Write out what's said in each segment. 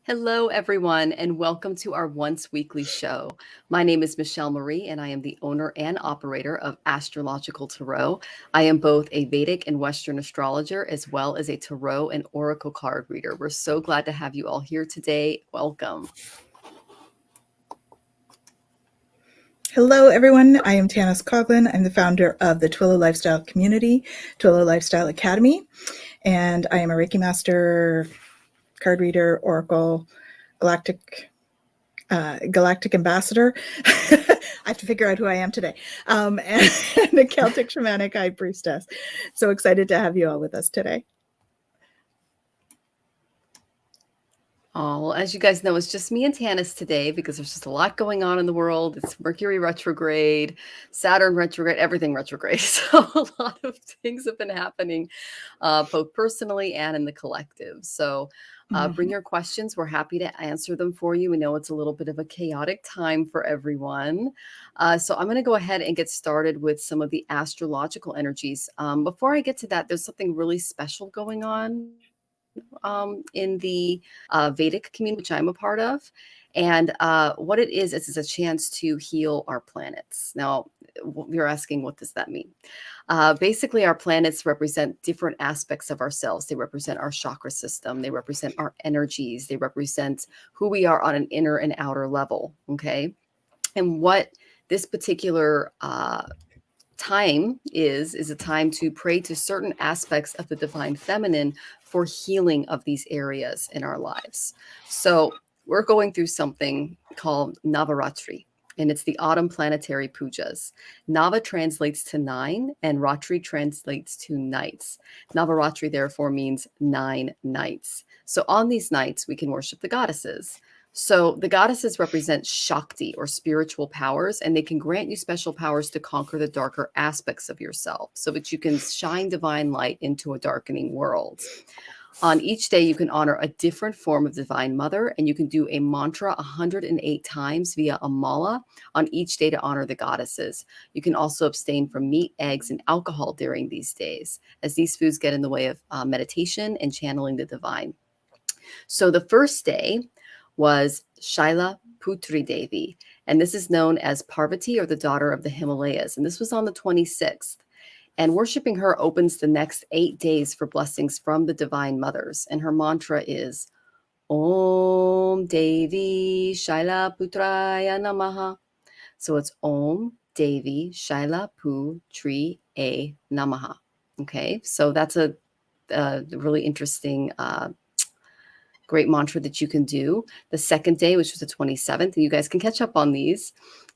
Hello, everyone, and welcome to our once weekly show. My name is Michelle Marie, and I am the owner and operator of Astrological Tarot. I am both a Vedic and Western astrologer, as well as a tarot and oracle card reader. We're so glad to have you all here today. Welcome. Hello, everyone. I am Tanys Coughlan. I'm the founder of the Twillow Lifestyle Community, Twillow Lifestyle Academy, and I am a Reiki master, card reader, oracle, galactic ambassador. I have to figure out who I am today, and a Celtic Shamanic high priestess. So excited to have you all with us today. Oh, well, as you guys know, it's just me and Tanys today because there's just a lot going on in the world. It's Mercury retrograde, Saturn retrograde, everything retrograde. So a lot of things have been happening, both personally and in the collective. So bring your questions. We're happy to answer them for you. We know it's a little bit of a chaotic time for everyone. So I'm going to go ahead and get started with some of the astrological energies. Before I get to that, there's something really special going on in the Vedic community, which I'm a part of. And what it is it's a chance to heal our planets. Now, you're asking, what does that mean? Basically, our planets represent different aspects of ourselves. They represent our chakra system. They represent our energies. They represent who we are on an inner and outer level. Okay. And what this particular time is a time to pray to certain aspects of the divine feminine for healing of these areas in our lives. So we're going through something called Navaratri, and it's the autumn planetary pujas. Nava translates to 9, and Ratri translates to nights. Navaratri therefore means 9 nights. So on these nights, we can worship the goddesses. So the goddesses represent Shakti, or spiritual powers, and they can grant you special powers to conquer the darker aspects of yourself so that you can shine divine light into a darkening world. On each day, you can honor a different form of Divine Mother, and you can do a mantra 108 times via a mala on each day to honor the goddesses. You can also abstain from meat, eggs, and alcohol during these days, as these foods get in the way of meditation and channeling the divine. So the first day was Shaila Putri Devi, and this is known as Parvati, or the daughter of the Himalayas. And this was on the 26th. And worshiping her opens the next 8 days for blessings from the divine mothers. And her mantra is Om Devi Shaila Putraya Namaha. So it's Om Devi Shaila Putri A Namaha. Okay, so that's a really interesting great mantra that you can do. The second day, which was the 27th, and you guys can catch up on these,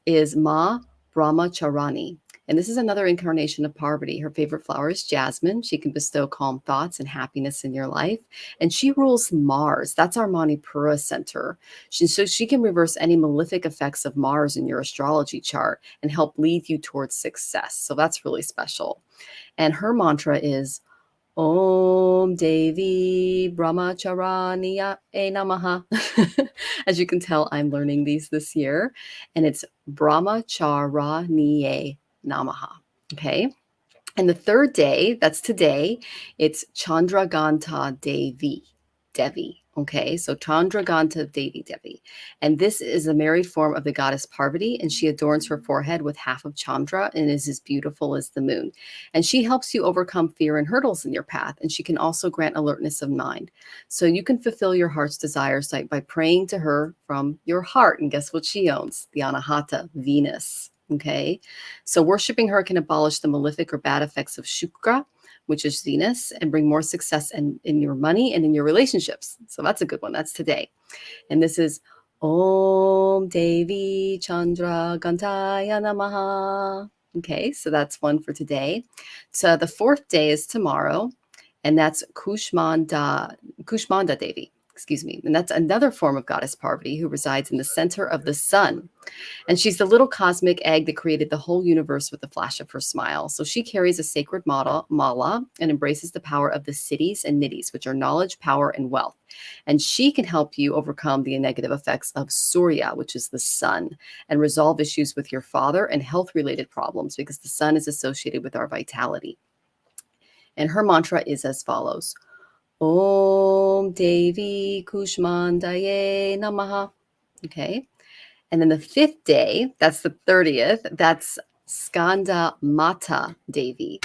is Ma Brahmacharani. And this is another incarnation of Parvati. Her favorite flower is jasmine. She can bestow calm thoughts and happiness in your life. And she rules Mars. That's our Manipura center. So she can reverse any malefic effects of Mars in your astrology chart and help lead you towards success. So that's really special. And her mantra is Om Devi Brahmacharaniya E Namaha. As you can tell, I'm learning these this year. And it's Brahmacharaniya Namaha. Okay. And the third day, that's today, it's Chandraganta Devi. Okay, so Chandraganta Devi. And this is a married form of the goddess Parvati, and she adorns her forehead with half of Chandra and is as beautiful as the moon. And she helps you overcome fear and hurdles in your path, and she can also grant alertness of mind. So you can fulfill your heart's desires by praying to her from your heart. And guess what she owns? The Anahata, Venus. Okay, so worshiping her can abolish the malefic or bad effects of Shukra, which is Venus, and bring more success in your money and in your relationships. So that's a good one. That's today. And this is Om Devi Chandra Gantaya Namaha. Okay, so that's one for today. So the fourth day is tomorrow, and that's Kushmanda Devi. And that's another form of goddess Parvati who resides in the center of the sun. And she's the little cosmic egg that created the whole universe with the flash of her smile. So she carries a sacred mala and embraces the power of the siddhis and nidhis, which are knowledge, power, and wealth. And she can help you overcome the negative effects of Surya, which is the sun, and resolve issues with your father and health-related problems, because the sun is associated with our vitality. And her mantra is as follows. Om Devi Kushmandaye Namaha. Okay. And then the 5th day, that's the 30th, that's Skanda Mata Devi.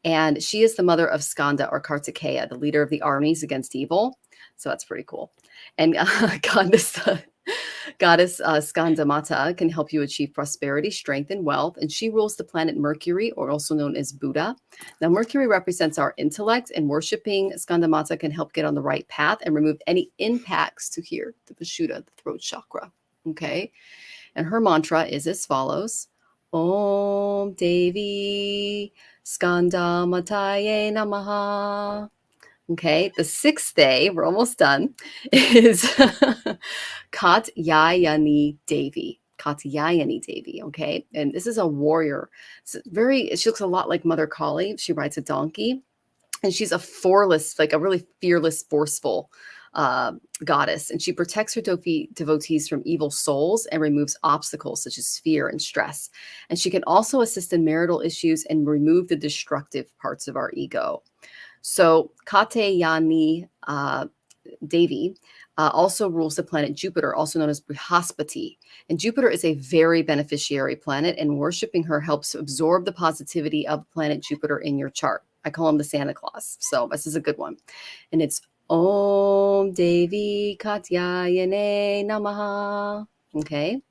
And she is the mother of Skanda or Kartikeya, the leader of the armies against evil. So that's pretty cool. And goddess Skanda Mata can help you achieve prosperity, strength, and wealth. And she rules the planet Mercury, or also known as Buddha. Now, Mercury represents our intellect, and worshiping Skanda Mata can help get on the right path and remove any impacts to here, the Vishuddha, the throat chakra. Okay. And her mantra is as follows. Om Devi Skanda Mataye Namaha. Okay, the 6th day, we're almost done, is Katyayani Devi. Katyayani Devi, okay? And this is a warrior. She looks a lot like Mother Kali. She rides a donkey. And she's a really fearless, forceful goddess. And she protects her devotees from evil souls and removes obstacles such as fear and stress. And she can also assist in marital issues and remove the destructive parts of our ego. So Katyayani Devi also rules the planet Jupiter, also known as Brihaspati. And Jupiter is a very beneficiary planet, and worshiping her helps absorb the positivity of planet Jupiter in your chart. I call him the Santa Claus. So this is a good one. And it's Om Devi Katyayane Namaha. Okay.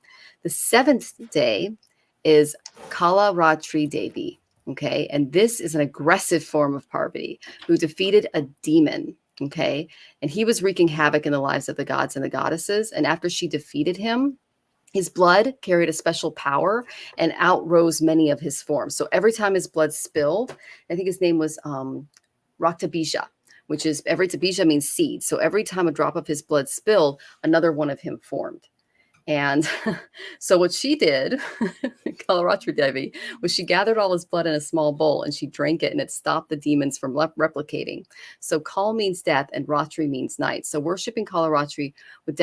The 7th day is Kala Ratri Devi. Okay. And this is an aggressive form of Parvati who defeated a demon. Okay. And he was wreaking havoc in the lives of the gods and the goddesses. And after she defeated him, his blood carried a special power and outrose many of his forms. So every time his blood spilled, I think his name was Raktabija, which is Bija means seed. So every time a drop of his blood spilled, another one of him formed. And so what she did, Kalaratri Devi, was she gathered all his blood in a small bowl and she drank it, and it stopped the demons from replicating. So Kal means death and Ratri means night. So worshiping Kalaratri with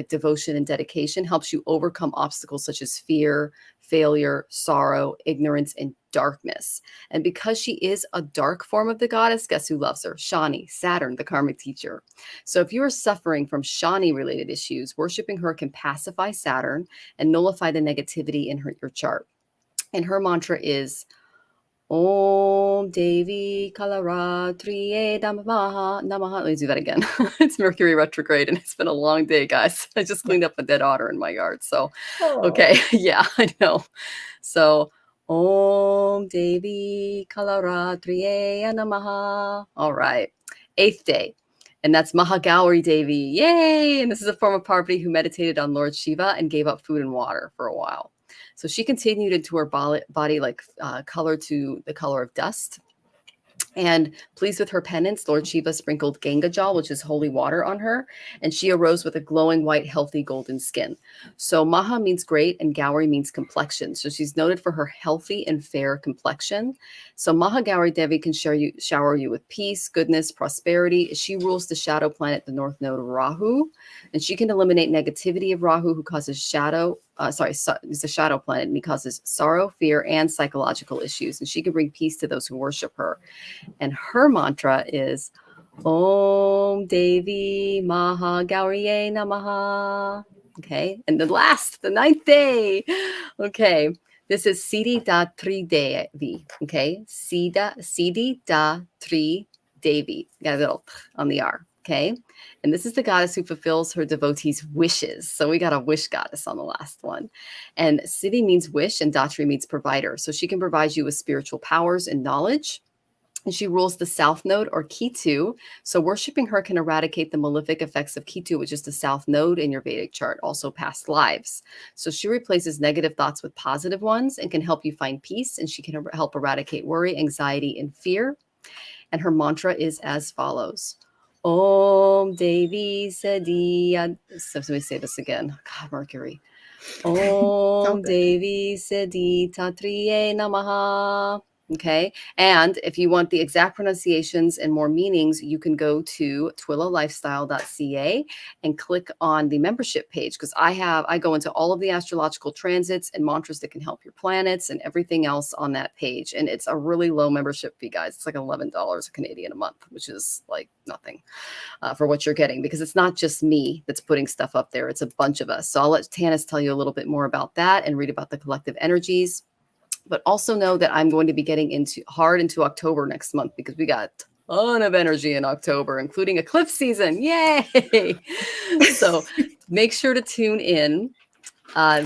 devotion and dedication helps you overcome obstacles such as fear, failure, sorrow, ignorance, and darkness. And because she is a dark form of the goddess, guess who loves her? Shani, Saturn, the karmic teacher. So if you are suffering from Shani-related issues, worshiping her can pacify Saturn and nullify the negativity in your chart. And her mantra is Om Devi Kalaratri Namaha. Let me do that again. It's Mercury retrograde, and it's been a long day, guys. I just cleaned up a dead otter in my yard. So, okay. Yeah, I know. So, Om Devi Kalaratri Namaha. All right. 8th day. And that's Mahagauri Devi. Yay! And this is a form of Parvati who meditated on Lord Shiva and gave up food and water for a while. So she continued into her body like color to the color of dust. And pleased with her penance, Lord Shiva sprinkled Ganga Jal, which is holy water, on her. And she arose with a glowing white, healthy golden skin. So Maha means great and Gauri means complexion. So she's noted for her healthy and fair complexion. So Maha Gauri Devi can shower you with peace, goodness, prosperity. She rules the shadow planet, the north node of Rahu. And she can eliminate negativity of Rahu, who causes shadow. It's a shadow planet, and he causes sorrow, fear, and psychological issues. And she can bring peace to those who worship her. And her mantra is Om Devi Maha Gauriye Namaha. Okay. And the 9th day. Okay. This is Siddhi Datri Devi. Okay. Siddhi Datri Devi. Got a little on the R. Okay. And this is the goddess who fulfills her devotees' wishes. So we got a wish goddess on the last one. And Siddhi means wish and Datri means provider. So she can provide you with spiritual powers and knowledge. And she rules the south node, or Ketu. So worshiping her can eradicate the malefic effects of Ketu, which is the south node in your Vedic chart, also past lives. So she replaces negative thoughts with positive ones and can help you find peace. And she can help eradicate worry, anxiety, and fear. And her mantra is as follows. Om Devi Siddhi. So let me say this again. God, Mercury. Om Devi Siddhi Tatriye Namaha. Okay. And if you want the exact pronunciations and more meanings, you can go to twillowlifestyle.ca and click on the membership page, because I go into all of the astrological transits and mantras that can help your planets and everything else on that page. And it's a really low membership fee, guys. It's like $11 Canadian a month, which is like nothing for what you're getting, because it's not just me that's putting stuff up there. It's a bunch of us. So I'll let Tanys tell you a little bit more about that and read about the collective energies. But also know that I'm going to be getting into October next month, because we got a ton of energy in October, including eclipse season. Yay! So make sure to tune in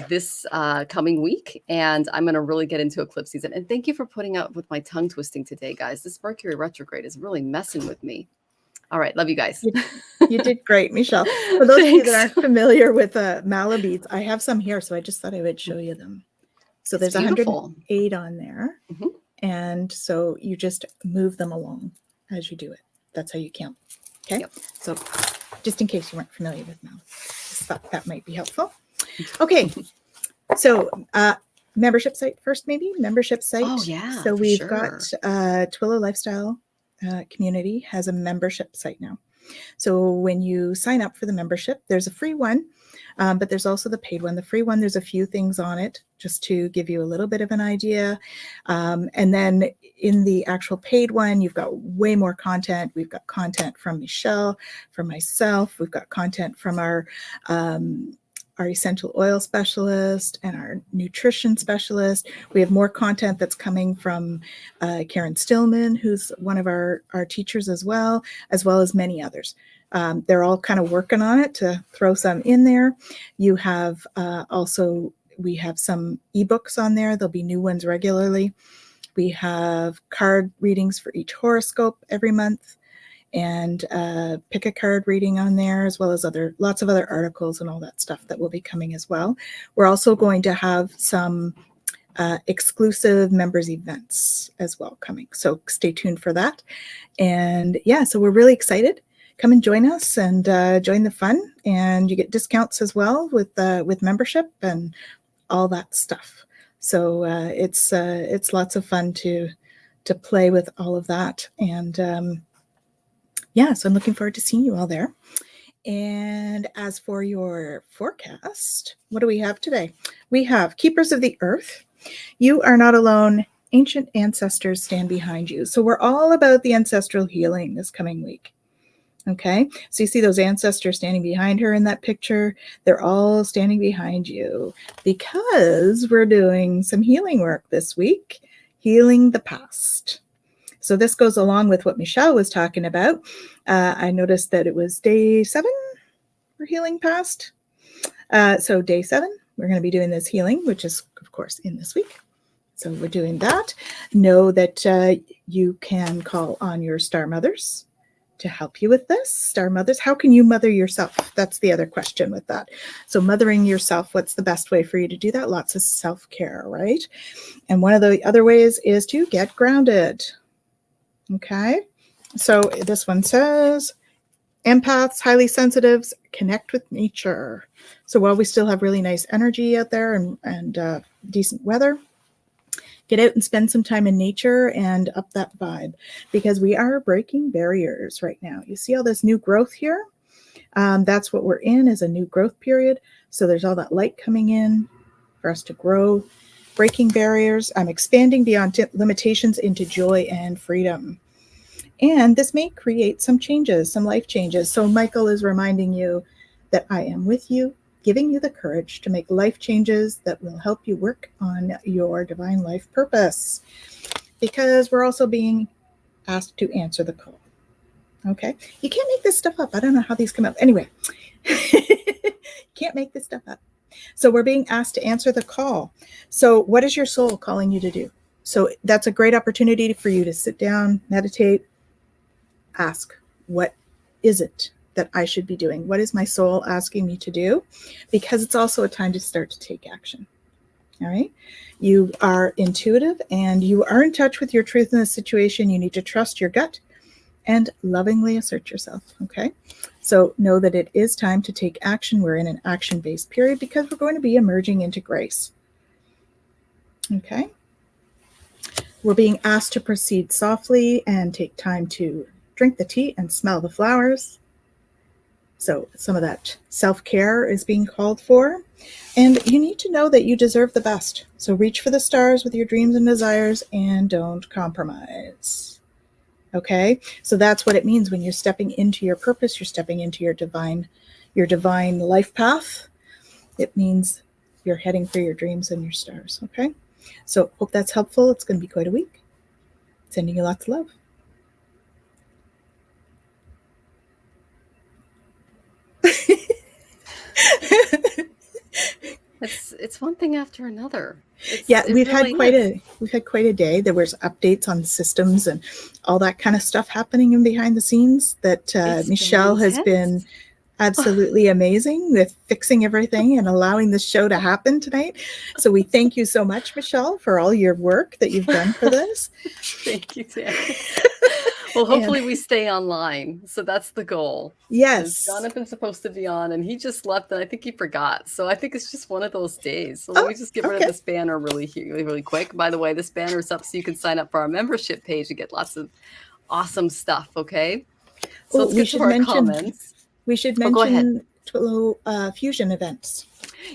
this coming week, and I'm going to really get into eclipse season. And thank you for putting up with my tongue twisting today, guys. This Mercury retrograde is really messing with me. All right. Love you guys. You did great, Michelle. For those of you that aren't familiar with Mala beads, I have some here, so I just thought I would show you them. So there's 108 on there. Mm-hmm. And so you just move them along as you do it. That's how you count. Okay. Yep. So just in case you weren't familiar with Mala, just thought that might be helpful. Okay. So membership site first, maybe? Membership site. Oh, yeah. So we've got Twillow Lifestyle Community has a membership site now. So when you sign up for the membership, there's a free one. But there's also the paid one. The free one, there's a few things on it just to give you a little bit of an idea. And then in the actual paid one, you've got way more content. We've got content from Michelle, from myself. We've got content from our essential oil specialist and our nutrition specialist. We have more content that's coming from Karen Stillman, who's one of our teachers as well as many others. They're all kind of working on it to throw some in there. You have we have some ebooks on there. There'll be new ones regularly. We have card readings for each horoscope every month, and pick a card reading on there, as well as lots of other articles and all that stuff that will be coming as well. We're also going to have some exclusive members events as well coming. So stay tuned for that. And yeah, so we're really excited. Come and join us and join the fun, and you get discounts as well with membership and all that stuff. So it's lots of fun to play with all of that, and yeah, so I'm looking forward to seeing you all there. And as for your forecast, what do we have today? We have Keepers of the Earth. You are not alone. Ancient ancestors stand behind you. So we're all about the ancestral healing this coming week. Okay, so you see those ancestors standing behind her in that picture. They're all standing behind you because we're doing some healing work this week, healing the past. So this goes along with what Michelle was talking about. I noticed that it was day 7 for healing past. So day 7, we're going to be doing this healing, which is, of course, in this week. So we're doing that. Know that you can call on your star mothers to help you with this. Star mothers, how can you mother yourself? That's the other question with that. So mothering yourself, what's the best way for you to do that? Lots of self-care, right? And one of the other ways is to get grounded. Okay, so this one says, empaths, highly sensitives, connect with nature. So while we still have really nice energy out there and decent weather, get out and spend some time in nature and up that vibe, because we are breaking barriers right now. You see all this new growth here? That's what we're in, is a new growth period. So there's all that light coming in for us to grow, breaking barriers. I'm expanding beyond limitations into joy and freedom. And this may create some changes, some life changes. So Michael is reminding you that I am with you, giving you the courage to make life changes that will help you work on your divine life purpose, because we're also being asked to answer the call. Okay, you can't make this stuff up. I don't know how these come up. Anyway, can't make this stuff up. So we're being asked to answer the call. So what is your soul calling you to do? So that's a great opportunity for you to sit down, meditate, ask, what is it that I should be doing? What is my soul asking me to do? Because it's also a time to start to take action. All right. You are intuitive and you are in touch with your truth in this situation. You need to trust your gut and lovingly assert yourself. Okay. So know that it is time to take action. We're in an action-based period because we're going to be emerging into grace. Okay. We're being asked to proceed softly and take time to drink the tea and smell the flowers. So some of that self-care is being called for. And you need to know that you deserve the best. So reach for the stars with your dreams and desires and don't compromise. Okay? So that's what it means when you're stepping into your purpose, you're stepping into your divine life path. It means you're heading for your dreams and your stars. Okay? So hope that's helpful. It's going to be quite a week. Sending you lots of love. It's one thing after another. We've had quite a day. There was updates on systems and all that kind of stuff happening in behind the scenes that Michelle has been absolutely amazing with fixing everything and allowing this show to happen tonight. So we thank you so much, Michelle, for all your work that you've done for this. Thank you, Tanny. Well, hopefully we stay online. So that's the goal. Yes. Jonathan's supposed to be on and he just left and I think he forgot. So I think it's just one of those days. So let me just get rid of this banner really quick. By the way, this banner is up so you can sign up for our membership page and get lots of awesome stuff. Okay. So let's get to our comments. We should mention Twillow Fusion events.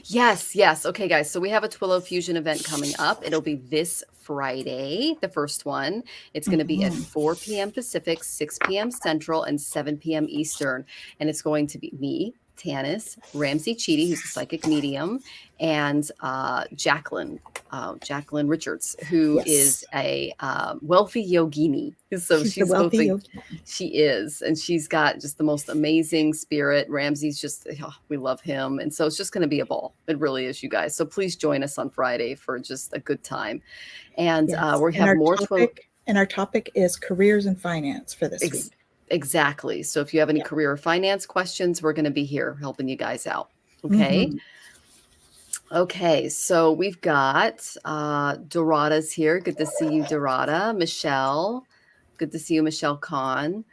Yes. Okay, guys. So we have a Twillow Fusion event coming up. It'll be this Friday, the first one. It's going to be at 4 p.m. Pacific, 6 p.m. Central, and 7 p.m. Eastern. And it's going to be me, Tanys, Ramsey Cheedy, who's a psychic medium, and Jacqueline Richards, who is a wealthy yogini. So she's wealthy. She is, and she's got just the most amazing spirit. Ramsey's just, we love him, and so it's just going to be a ball. It really is, you guys. So please join us on Friday for just a good time. And we have more. And our topic is careers and finance for this week. Exactly. So if you have any career or finance questions, we're going to be here helping you guys out. Okay. Okay. So we've got Dorada's here. Good to see you, Dorada. Michelle. Good to see you, Michelle Kahn.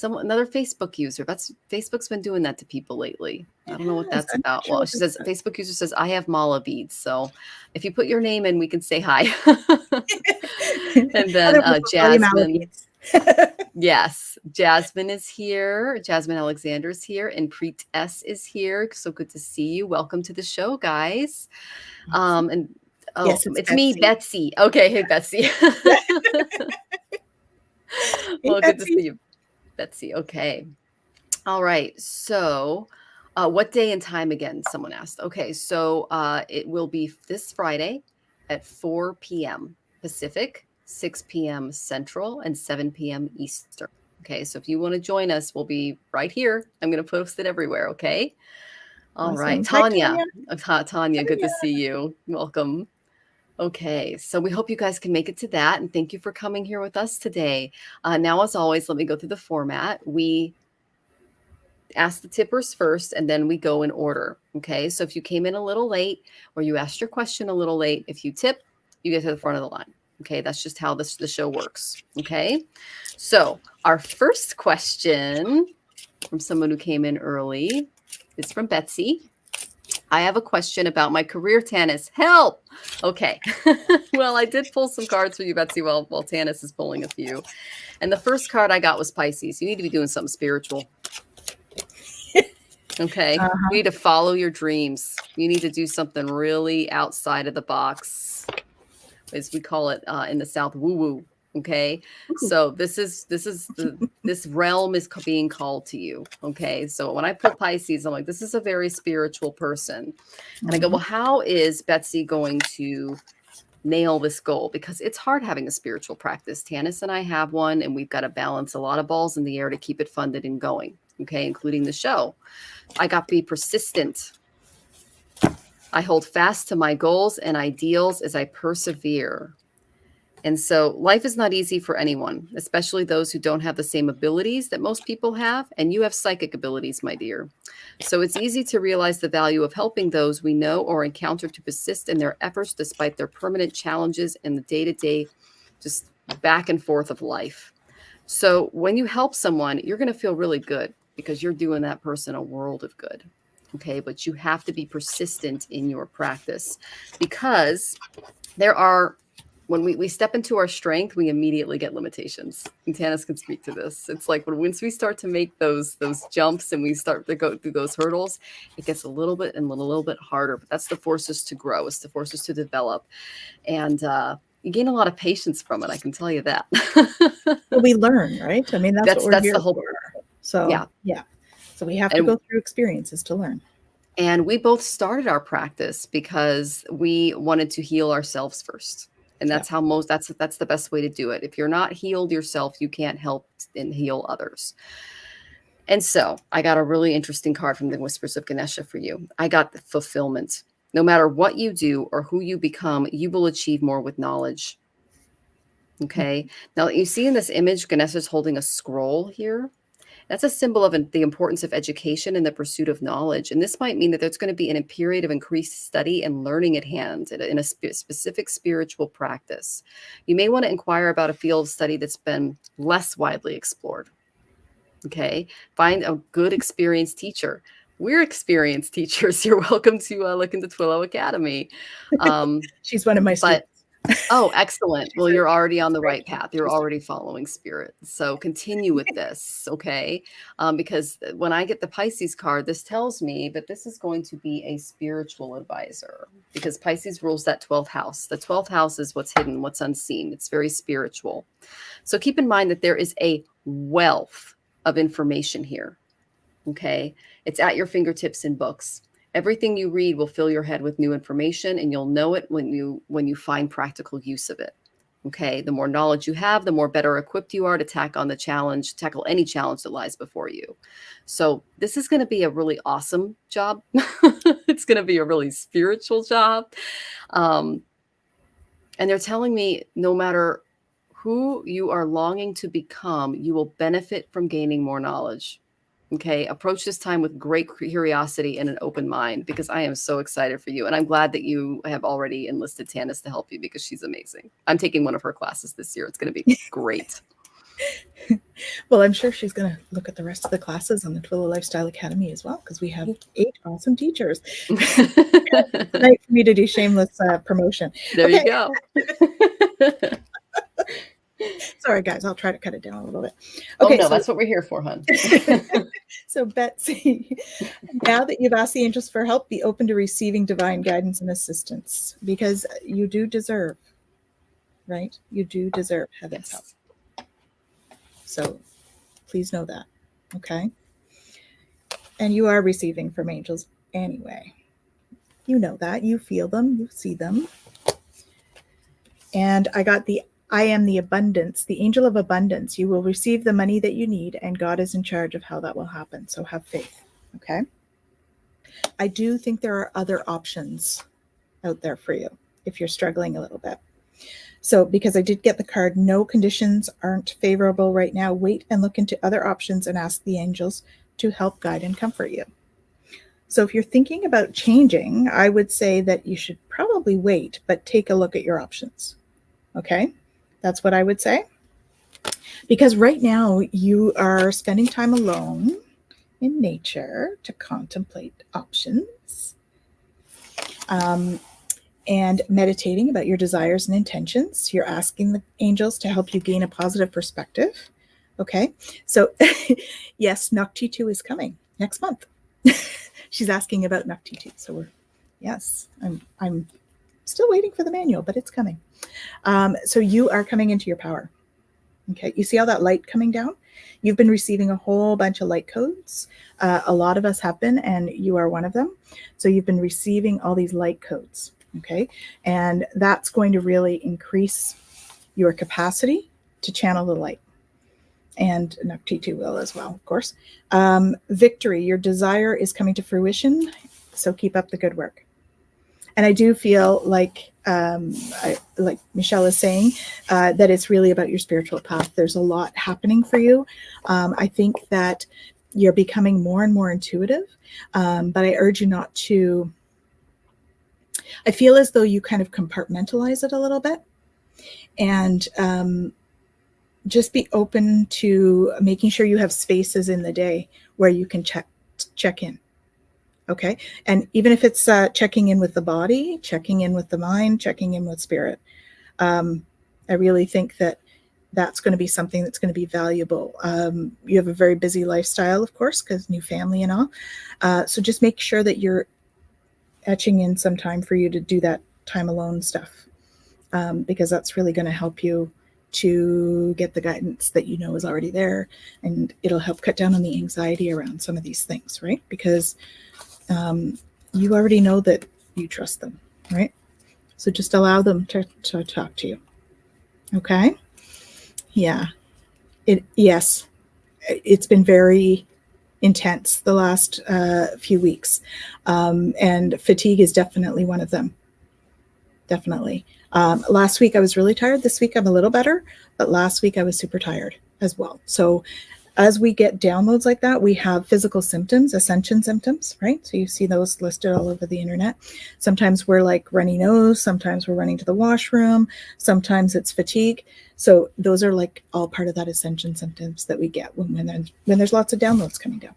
Another Facebook user. Facebook's been doing that to people lately. I don't know what that's about. Well, she says, Facebook user says, I have mala beads. So if you put your name in, we can say hi. And then Jasmine. Yes, Jasmine is here. Jasmine Alexander is here, and Priestess is here. So good to see you. Welcome to the show, guys. It's me, Betsy. Okay, hey Betsy. Well, good to see you, Betsy. Okay. All right. So, what day and time again? Someone asked. Okay, so it will be this Friday at 4 p.m. Pacific. 6 p.m. Central and 7 p.m. Eastern. Okay, so if you want to join us, we'll be right here. I'm going to post it everywhere, okay? All right, Tanya. Tanya, good to see you. Welcome. Okay, so we hope you guys can make it to that, and thank you for coming here with us today. Now, as always, let me go through the format. We ask the tippers first, and then we go in order, okay? So if you came in a little late or you asked your question a little late, if you tip, you get to the front of the line. Okay, that's just how the show works. Okay, so our first question from someone who came in early is from Betsy. I have a question about my career, Tanys. Help! Okay, well, I did pull some cards for you, Betsy, while Tanys is pulling a few. And the first card I got was Pisces. You need to be doing something spiritual. Okay, you need to follow your dreams. You need to do something really outside of the box, as we call it in the South, woo-woo. Okay. So this realm is being called to you. Okay. So when I put Pisces, I'm like, this is a very spiritual person. And I go, well, how is Betsy going to nail this goal? Because it's hard having a spiritual practice. Tanys and I have one, and we've got to balance a lot of balls in the air to keep it funded and going. Okay. Including the show. I got to be persistent. I hold fast to my goals and ideals as I persevere. And so life is not easy for anyone, especially those who don't have the same abilities that most people have. And you have psychic abilities, my dear. So it's easy to realize the value of helping those we know or encounter to persist in their efforts despite their permanent challenges in the day-to-day, just back and forth of life. So when you help someone, you're going to feel really good because you're doing that person a world of good. Okay, but you have to be persistent in your practice because there are when we step into our strength, we immediately get limitations. And Tanys can speak to this. It's like once we start to make those jumps and we start to go through those hurdles, it gets a little bit harder. But that's to force us to grow. It's to force us to develop. And you gain a lot of patience from it. I can tell you that. Well, we learn, right? I mean, that's what we're here the whole for. So yeah. So we have to go through experiences to learn. And we both started our practice because we wanted to heal ourselves first. And that's how that's the best way to do it. If you're not healed yourself, you can't help and heal others. And so I got a really interesting card from the Whispers of Ganesha for you. I got the fulfillment. No matter what you do or who you become, you will achieve more with knowledge. Okay. Now you see in this image, Ganesha's holding a scroll here. That's a symbol of the importance of education and the pursuit of knowledge. And this might mean that there's going to be a period of increased study and learning at hand in a specific spiritual practice. You may want to inquire about a field of study that's been less widely explored. Okay. Find a good experienced teacher. We're experienced teachers. You're welcome to look into Twillow Academy. She's one of my students. Oh, excellent. Well, you're already on the right path. You're already following spirit. So continue with this, okay? Because when I get the Pisces card, this tells me that this is going to be a spiritual advisor, because Pisces rules that 12th house. The 12th house is what's hidden, what's unseen. It's very spiritual. So keep in mind that there is a wealth of information here, okay? It's at your fingertips in books. Everything you read will fill your head with new information, and you'll know it when you find practical use of it. Okay. The more knowledge you have, the more better equipped you are to tackle any challenge that lies before you. So this is going to be a really awesome job. It's going to be a really spiritual job. And they're telling me no matter who you are longing to become, you will benefit from gaining more knowledge. Okay, approach this time with great curiosity and an open mind, because I am so excited for you. And I'm glad that you have already enlisted Tanys to help you, because she's amazing. I'm taking one of her classes this year. It's going to be great. Well, I'm sure she's going to look at the rest of the classes on the Twillow Lifestyle Academy as well, because we have 8 awesome teachers. It's nice for me to do shameless promotion. There you go. Sorry, guys. I'll try to cut it down a little bit. Okay, no, that's what we're here for, hon. So, Betsy, now that you've asked the angels for help, be open to receiving divine guidance and assistance, because you do deserve, right? You do deserve heaven's help. So please know that, okay? And you are receiving from angels anyway. You know that. You feel them. You see them. And I got I am the abundance, the angel of abundance. You will receive the money that you need, and God is in charge of how that will happen. So have faith, okay? I do think there are other options out there for you if you're struggling a little bit. So because I did get the card, no conditions aren't favorable right now. Wait and look into other options and ask the angels to help guide and comfort you. So if you're thinking about changing, I would say that you should probably wait, but take a look at your options, okay? That's what I would say. Because right now you are spending time alone in nature to contemplate options, and meditating about your desires and intentions. You're asking the angels to help you gain a positive perspective. Okay. So yes, Noctitu is coming next month. She's asking about Noctitu. So I'm still waiting for the manual, but it's coming. So you are coming into your power. Okay. You see all that light coming down? You've been receiving a whole bunch of light codes. A lot of us have been, and you are one of them. So you've been receiving all these light codes. Okay. And that's going to really increase your capacity to channel the light. And Noctitu will as well, of course. Victory, your desire is coming to fruition. So keep up the good work. And I do feel like Michelle is saying, that it's really about your spiritual path. There's a lot happening for you. I think that you're becoming more and more intuitive, but I urge you not to. I feel as though you kind of compartmentalize it a little bit, and just be open to making sure you have spaces in the day where you can check in. Okay. And even if it's checking in with the body, checking in with the mind, checking in with spirit, I really think that that's going to be something that's going to be valuable. You have a very busy lifestyle, of course, because new family and all. So just make sure that you're etching in some time for you to do that time alone stuff, because that's really going to help you to get the guidance that you know is already there, and it'll help cut down on the anxiety around some of these things, right? Because you already know that you trust them, right? So just allow them to talk to you. Okay? Yeah. Yes, it's been very intense the last few weeks, and fatigue is definitely one of them. Definitely. Last week I was really tired. This week I'm a little better, but last week I was super tired as well. So as we get downloads like that, we have physical symptoms, ascension symptoms, right? So you see those listed all over the internet. Sometimes we're like runny nose, sometimes we're running to the washroom, sometimes it's fatigue. So those are like all part of that ascension symptoms that we get when there's lots of downloads coming down.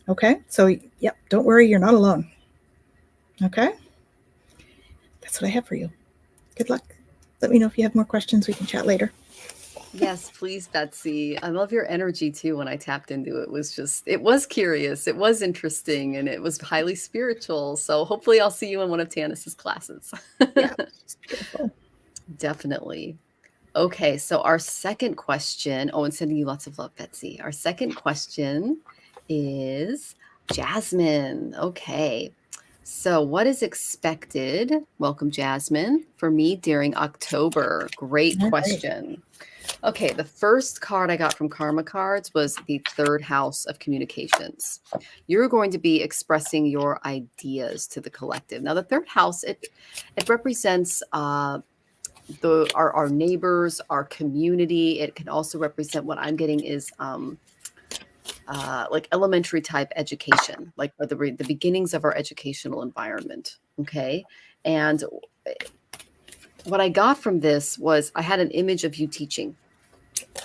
Okay, so yep, don't worry, you're not alone. Okay, that's what I have for you. Good luck. Let me know if you have more questions. We can chat later. Yes, please, Betsy. I love your energy too. When I tapped into it, it was curious, it was interesting, and it was highly spiritual. So hopefully I'll see you in one of Tanys's classes. Yeah, it's beautiful. Definitely. Okay, so our second question, and sending you lots of love, Betsy. Our second question is Jasmine. Okay, so what is expected, welcome Jasmine, for me during October? Great question. Okay, the first card I got from Karma Cards was the third house of communications. You're going to be expressing your ideas to the collective. Now, the third house, it represents our neighbors, our community. It can also represent, what I'm getting is like elementary type education, like the beginnings of our educational environment. Okay, and what I got from this was I had an image of you teaching.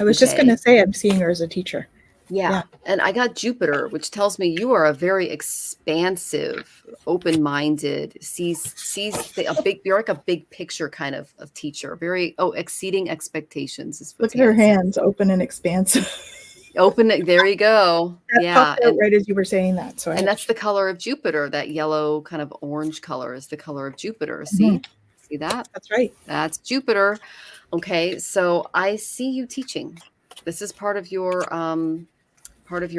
I was just going to say, I'm seeing her as a teacher. Yeah. And I got Jupiter, which tells me you are a very expansive, open-minded, you're like a big picture kind of teacher. Very, exceeding expectations. Look at her hands, open and expansive. Open, there you go. That popped out right as you were saying that. So that's the color of Jupiter. That yellow kind of orange color is the color of Jupiter. See? See that? That's right. That's Jupiter. Okay, so I see you teaching. This is part of your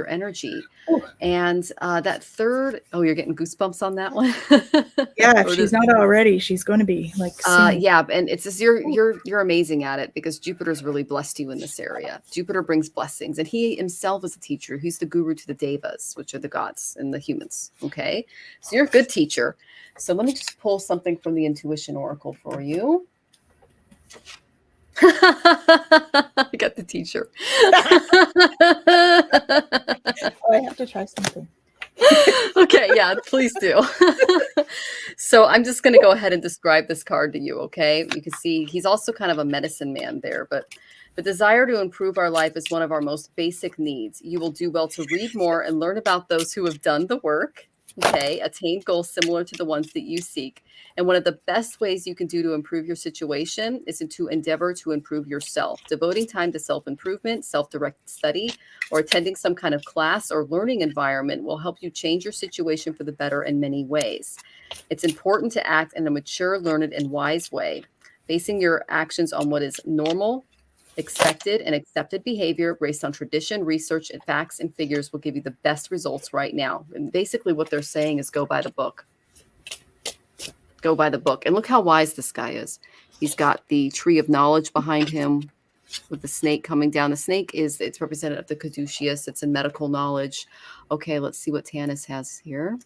energy. Ooh. And that third, you're getting goosebumps on that one. Yeah, if she's not already, she's going to be like. Yeah, and it's just you're amazing at it, because Jupiter's really blessed you in this area. Jupiter brings blessings, and he himself is a teacher. He's the guru to the devas, which are the gods and the humans. Okay, so you're a good teacher. So let me just pull something from the Intuition Oracle for you. I got the teacher. I have to try something. Okay, yeah, please do. So I'm just going to go ahead and describe this card to you, okay? You can see he's also kind of a medicine man there, but the desire to improve our life is one of our most basic needs. You will do well to read more and learn about those who have done the work, okay, attain goals similar to the ones that you seek. And one of the best ways you can do to improve your situation is to endeavor to improve yourself. Devoting time to self-improvement, self-directed study, or attending some kind of class or learning environment will help you change your situation for the better in many ways. It's important to act in a mature, learned, and wise way, basing your actions on what is normal, expected, and accepted behavior based on tradition, research, and facts and figures will give you the best results right now. And basically what they're saying is go by the book. Go by the book. And look how wise this guy is. He's got the tree of knowledge behind him with the snake coming down. The snake it's representative of the caduceus. It's in medical knowledge. Okay, let's see what Tanys has here.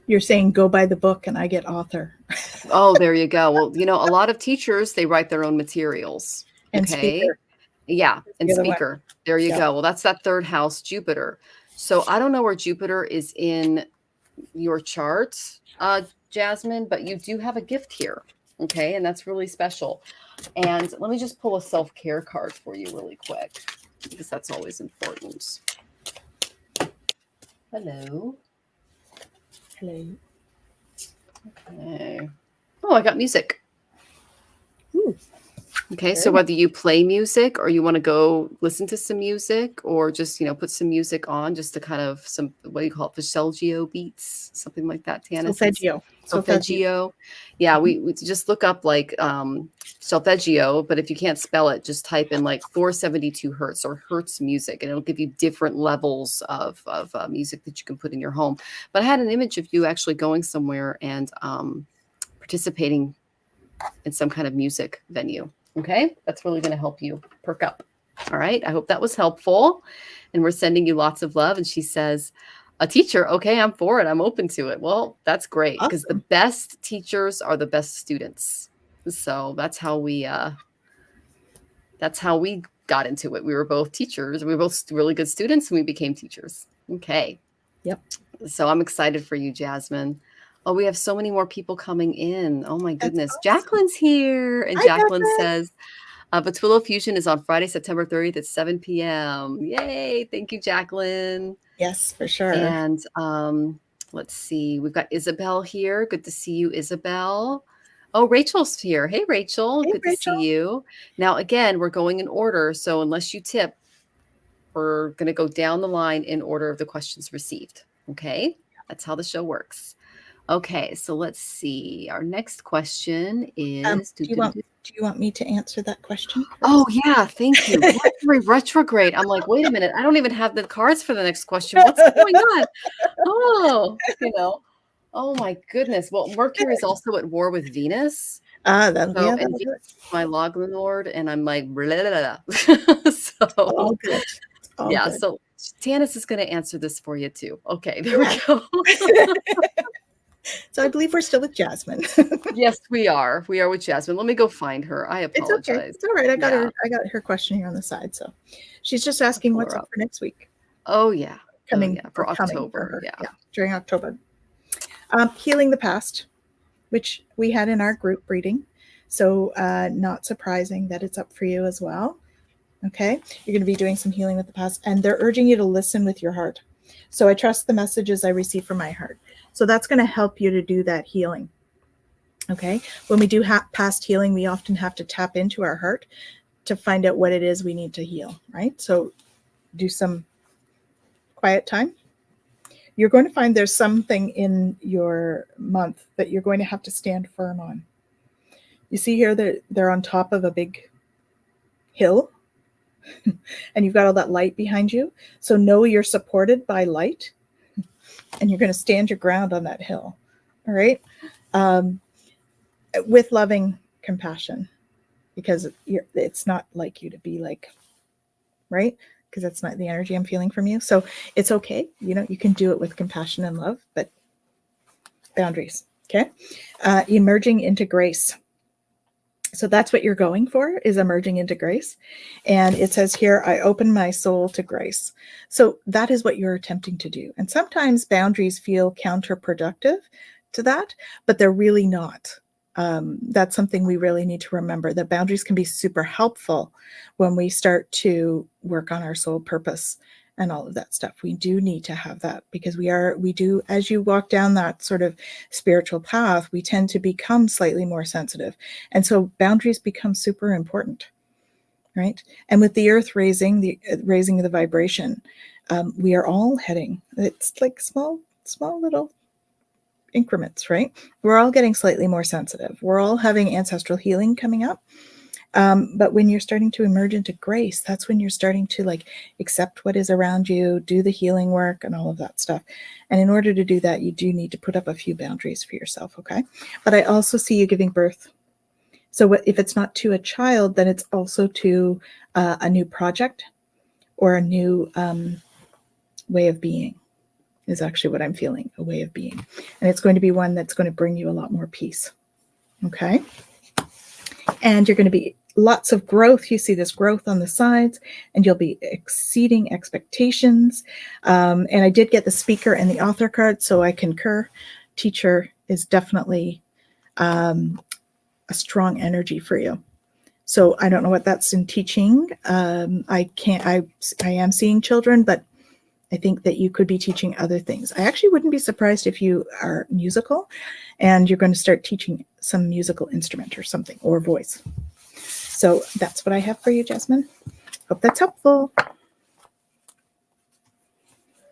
You're saying go by the book and I get author. Oh, there you go. Well, a lot of teachers, they write their own materials. And speaker. Yeah, and speaker. There you go. Well, that's that third house, Jupiter. So I don't know where Jupiter is in your chart, Jasmine, but you do have a gift here. Okay, and that's really special. And let me just pull a self-care card for you really quick, because that's always important. Hello. Hello. Okay. Oh, I got music. Ooh. Okay, so Very nice. whether you play music or you want to go listen to some music or just, put some music on just to kind of some, what do you call it, Vicelgio beats, something like that, Tanis. Solfeggio. Solfeggio. Yeah, Mhm. we just look up like solfeggio, but if you can't spell it, just type in like 472 hertz or hertz music, and it'll give you different levels of music that you can put in your home. But I had an image of you actually going somewhere and participating in some kind of music venue. Okay, that's really going to help you perk up. All right, I hope that was helpful. And we're sending you lots of love. And she says, a teacher, okay, I'm for it. I'm open to it. Well, that's great, because the Awesome. best teachers are the best students. So that's how we got into it. We were both teachers. We were both really good students, and we became teachers. Okay. Yep. So I'm excited for you, Jasmine. Oh, we have so many more people coming in. Oh my That's goodness. awesome. Jacqueline's here. And Hi, Jacqueline Jacqueline. says, but Twillow Fusion is on Friday, September 30th at 7 p.m. Yay. Thank you, Jacqueline. Yes, for sure. And let's see. We've got Isabel here. Good to see you, Isabel. Oh, Rachel's here. Hey, Rachel. Hey, Good Rachel. to see you. Now, again, we're going in order. So unless you tip, we're going to go down the line in order of the questions received. Okay. That's how the show works. Okay. So let's see. Our next question is. Do you want me to answer that question first? Oh, yeah. Thank you. Mercury retrograde. I'm like, wait a minute. I don't even have the cards for the next question. What's going on? Oh, oh my goodness. Well, Mercury is also at war with Venus. That'll So, be and Venus is my log lord, and I'm like, blah, blah, blah, blah. So, all good. All yeah. good. So Tanys is going to answer this for you too. Okay, there we go. So I believe we're still with Jasmine. Yes, we are. We are with Jasmine. Let me go find her. I It's apologize. okay. It's all right. I got her question here on the side. So she's just asking what's up for next week. Oh yeah. Coming for October. For her. Yeah, during October. Healing the past, which we had in our group reading. So not surprising that it's up for you as well. Okay. You're going to be doing some healing with the past, and they're urging you to listen with your heart. So I trust the messages I receive from my heart. So that's going to help you to do that healing. Okay. When we do past healing, we often have to tap into our heart to find out what it is we need to heal, right? So do some quiet time. You're going to find there's something in your month that you're going to have to stand firm on. You see here that they're on top of a big hill and you've got all that light behind you. So know you're supported by light and you're going to stand your ground on that hill. All right. With loving compassion, because it's not like you to be like, right? Because that's not the energy I'm feeling from you. So it's okay. You can do it with compassion and love, but boundaries. Okay. Emerging into grace. So that's what you're going for, is emerging into grace. And it says here, I open my soul to grace. So that is what you're attempting to do. And sometimes boundaries feel counterproductive to that, but they're really not. That's something we really need to remember, that boundaries can be super helpful when we start to work on our soul purpose and all of that stuff. We do need to have that, because we do, as you walk down that sort of spiritual path, we tend to become slightly more sensitive. And so boundaries become super important, right? And with the earth raising the vibration, we are all heading, it's like small little increments, right? We're all getting slightly more sensitive. We're all having ancestral healing coming up. But when you're starting to emerge into grace, that's when you're starting to accept what is around you, do the healing work and all of that stuff. And in order to do that, you do need to put up a few boundaries for yourself. Okay. But I also see you giving birth. So if it's not to a child, then it's also to a new project or a new way of being, is actually what I'm feeling, a way of being. And it's going to be one that's going to bring you a lot more peace. Okay. And you're going to be lots of growth. You see this growth on the sides, and you'll be exceeding expectations. And I did get the speaker and the author card, so I concur. Teacher is definitely a strong energy for you. So I don't know what that's in teaching. I am seeing children, but I think that you could be teaching other things. I actually wouldn't be surprised if you are musical and you're going to start teaching some musical instrument or something, or voice. So that's what I have for you, Jasmine. Hope that's helpful.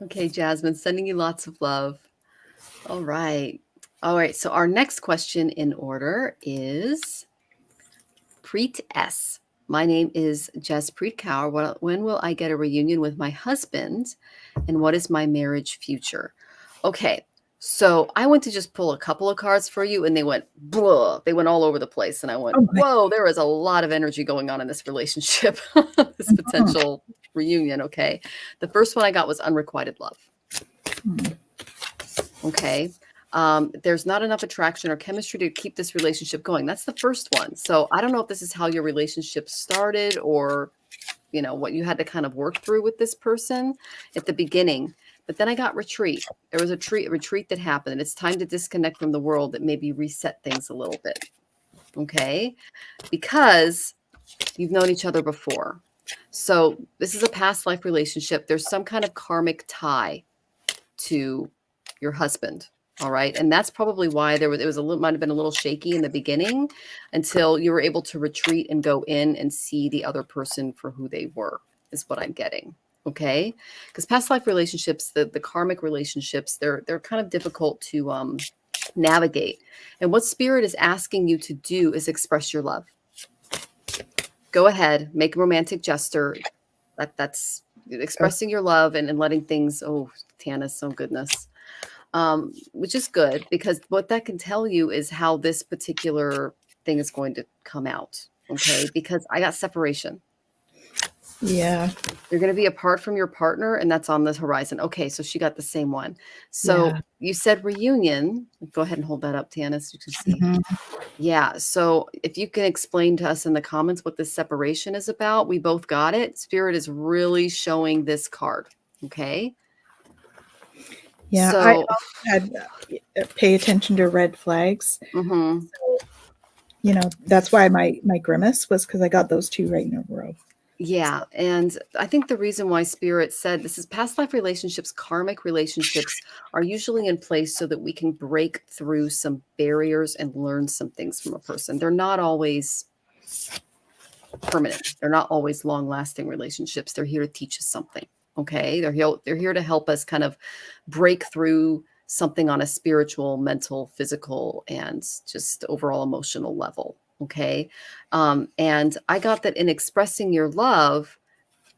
Okay, Jasmine, sending you lots of love. All right. All right. So our next question in order is Preet S. My name is Jaspreet Kaur. When will I get a reunion with my husband? And what is my marriage future? Okay. So I went to just pull a couple of cards for you and they went blah. They went all over the place. And I went, whoa, there is a lot of energy going on in this relationship, this potential reunion. Okay. The first one I got was unrequited love. Okay. There's not enough attraction or chemistry to keep this relationship going. That's the first one. So I don't know if this is how your relationship started or, you know, what you had to kind of work through with this person at the beginning. But then I got retreat. There was a retreat that happened. And it's time to disconnect from the world that maybe reset things a little bit. Okay. Because you've known each other before. So this is a past life relationship. There's some kind of karmic tie to your husband. All right. And that's probably why it might have been a little shaky in the beginning until you were able to retreat and go in and see the other person for who they were, is what I'm getting. Okay. Because past life relationships, the karmic relationships, they're kind of difficult to navigate. And what spirit is asking you to do is express your love. Go ahead, make a romantic gesture. That's expressing your love and letting things, oh, Tanys, oh goodness. Which is good because what that can tell you is how this particular thing is going to come out. Okay. Because I got separation. Yeah. You're going to be apart from your partner and that's on the horizon. Okay. So she got the same one. So you said reunion. Go ahead and hold that up, Tanys. You can see. Yeah. So if you can explain to us in the comments what this separation is about, we both got it. Spirit is really showing this card. Okay. Yeah, so, I also had pay attention to red flags. Mm-hmm. So, you know, that's why my grimace was because I got those two right in a row. Yeah. And I think the reason why Spirit said this is past life relationships, karmic relationships are usually in place so that we can break through some barriers and learn some things from a person. They're not always permanent. They're not always long lasting relationships. They're here to teach us something. Okay. They're here to help us kind of break through something on a spiritual, mental, physical, and just overall emotional level. Okay. And I got that in expressing your love,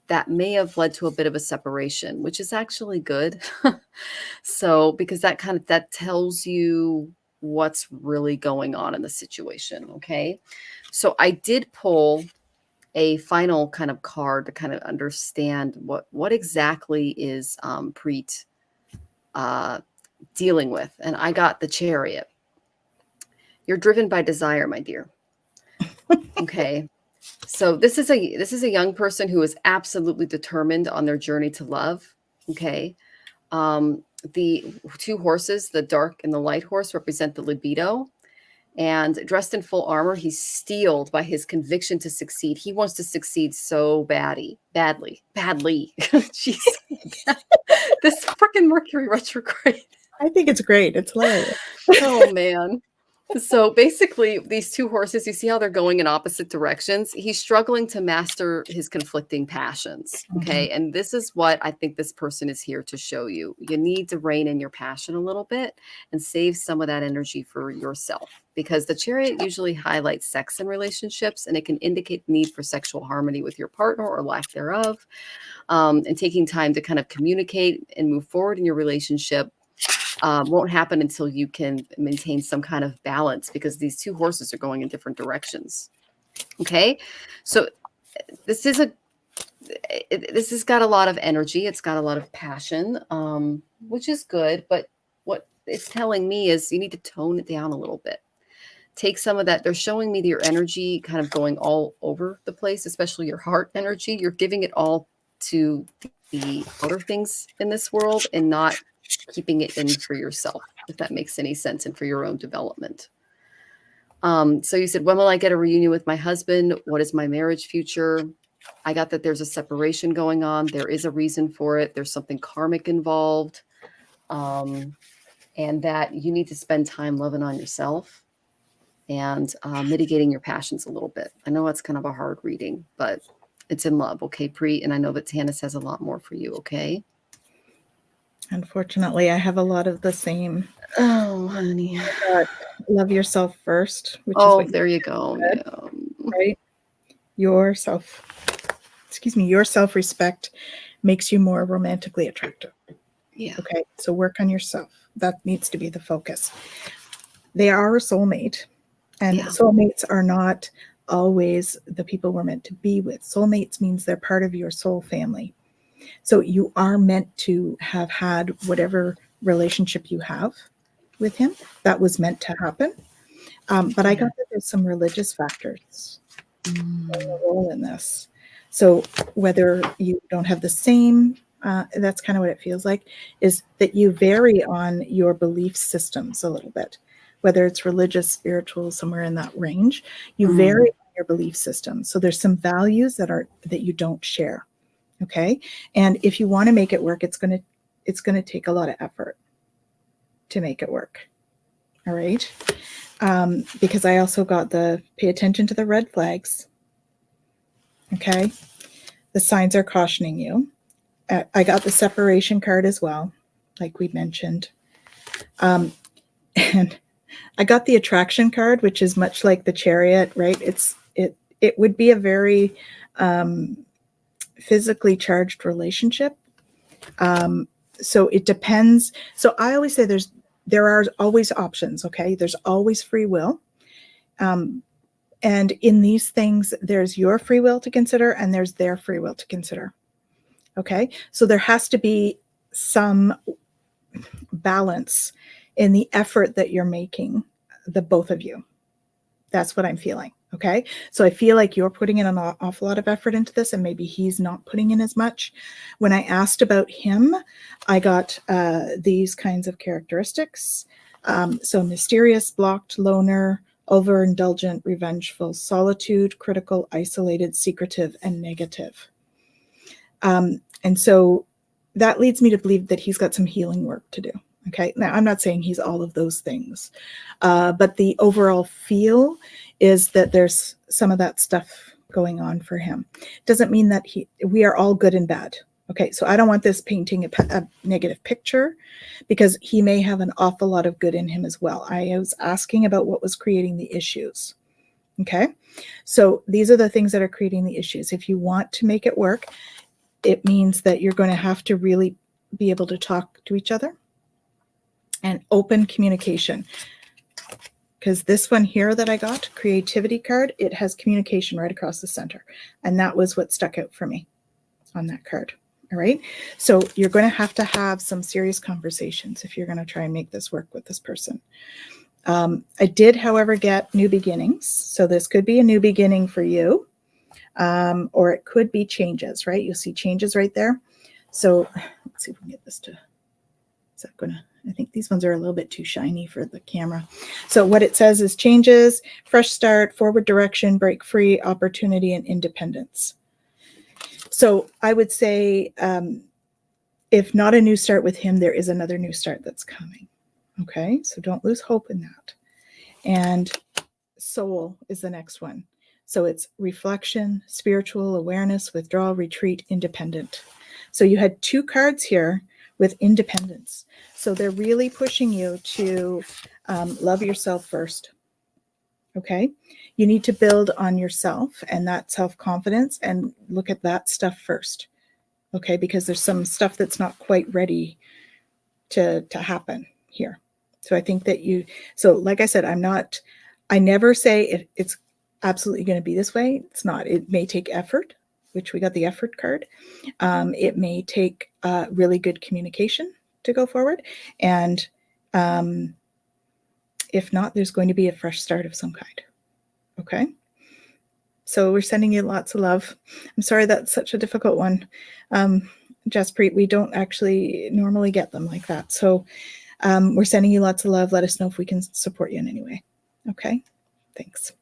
that may have led to a bit of a separation, which is actually good. So, because that tells you what's really going on in the situation. Okay. So I did pull a final kind of card to kind of understand what exactly is Preet dealing with. And I got the Chariot. You're driven by desire, my dear. Okay. So this is a young person who is absolutely determined on their journey to love. Okay. The two horses, the dark and the light horse, represent the libido. And dressed in full armor, he's steeled by his conviction to succeed. He wants to succeed so badly. Jeez. This freaking Mercury retrograde. I think it's great. It's hilarious. Oh, man. So basically, these two horses, you see how they're going in opposite directions? He's struggling to master his conflicting passions. Okay. Mm-hmm. And this is what I think this person is here to show you. You need to rein in your passion a little bit and save some of that energy for yourself, because the Chariot usually highlights sex in relationships and it can indicate the need for sexual harmony with your partner or lack thereof. And taking time to kind of communicate and move forward in your relationship won't happen until you can maintain some kind of balance, because these two horses are going in different directions. Okay. So this has got a lot of energy. It's got a lot of passion, which is good. But what it's telling me is you need to tone it down a little bit. Take some of that. They're showing me that your energy kind of going all over the place, especially your heart energy. You're giving it all to the outer things in this world and not keeping it in for yourself, if that makes any sense, and for your own development. So you said, when will I get a reunion with my husband? What is my marriage future? I got that there's a separation going on. There is a reason for it. There's something karmic involved. And that you need to spend time loving on yourself. and mitigating your passions a little bit. I know it's kind of a hard reading, but it's in love. Okay, Preet. And I know that Tanys has a lot more for you. Okay. Unfortunately, I have a lot of the same. Oh, honey. Love yourself first, which is Oh, what there you go. said, Yeah. right? Your self-respect makes you more romantically attractive. Yeah. Okay, so work on yourself. That needs to be the focus. They are a soulmate, and Yeah. soulmates are not always the people we're meant to be with. Soulmates means they're part of your soul family. So you are meant to have had whatever relationship you have with him. That was meant to happen. But I got that there's some religious factors playing a role in this. So whether you don't have the same, that's kind of what it feels like, is that you vary on your belief systems a little bit. Whether it's religious, spiritual, somewhere in that range, you vary on your belief system. So there's some values that you don't share. Okay. And if you want to make it work, it's going to take a lot of effort to make it work. All right. Because I also got pay attention to the red flags. Okay. The signs are cautioning you. I got the separation card as well, like we mentioned. And I got the attraction card, which is much like the Chariot, right? It would be a very physically charged relationship. So it depends. So I always say there are always options. Okay. There's always free will. And in these things, there's your free will to consider and there's their free will to consider. Okay. So there has to be some balance in the effort that you're making, the both of you. That's what I'm feeling. Okay. So I feel like you're putting in an awful lot of effort into this and maybe he's not putting in as much. When I asked about him, I got these kinds of characteristics. So mysterious, blocked, loner, overindulgent, revengeful, solitude, critical, isolated, secretive, and negative. And so that leads me to believe that he's got some healing work to do. Okay. Now, I'm not saying he's all of those things, but the overall feel is that there's some of that stuff going on for him. Doesn't mean that we are all good and bad. Okay. So I don't want this painting a negative picture because he may have an awful lot of good in him as well. I was asking about what was creating the issues. Okay. So these are the things that are creating the issues. If you want to make it work, it means that you're going to have to really be able to talk to each other. And open communication. Because this one here that I got, creativity card, it has communication right across the center. And that was what stuck out for me on that card. All right. So you're going to have some serious conversations if you're going to try and make this work with this person. I did, however, get new beginnings. So this could be a new beginning for you. Or it could be changes, right? You'll see changes right there. So let's see if we can get this to, is that going to, I think these ones are a little bit too shiny for the camera. So what it says is changes, fresh start, forward direction, break free, opportunity, and independence. So I would say, if not a new start with him, there is another new start that's coming. Okay, so don't lose hope in that. And soul is the next one. So it's reflection, spiritual awareness, withdrawal, retreat, independent. So you had two cards here with independence. So they're really pushing you to love yourself first. Okay. You need to build on yourself and that self-confidence and look at that stuff first. Okay. Because there's some stuff that's not quite ready to happen here. So I think that so like I said, I never say it's absolutely going to be this way. It's not. It may take effort, which we got the effort card. It may take really good communication to go forward. And if not, there's going to be a fresh start of some kind. Okay. So we're sending you lots of love. I'm sorry that's such a difficult one. Jaspreet, we don't actually normally get them like that. So we're sending you lots of love. Let us know if we can support you in any way. Okay. Thanks.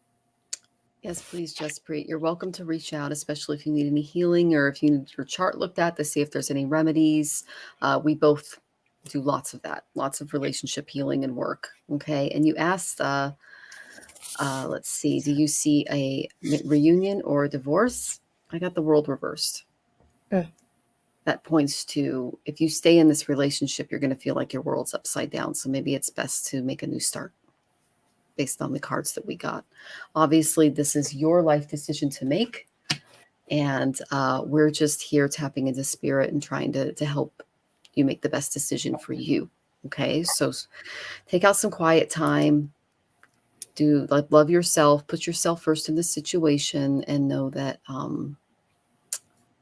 Yes, please, Jaspreet. You're welcome to reach out, especially if you need any healing or if you need your chart looked at to see if there's any remedies. We both do lots of that, lots of relationship healing and work. Okay. And you asked Let's see. Do you see a reunion or a divorce? I got the world reversed. That points to, if you stay in this relationship, you're going to feel like your world's upside down. So maybe it's best to make a new start based on the cards that we got. Obviously, this is your life decision to make. And we're just here tapping into spirit and trying to help you make the best decision for you. Okay. So take out some quiet time. Do love yourself, put yourself first in the situation, and know that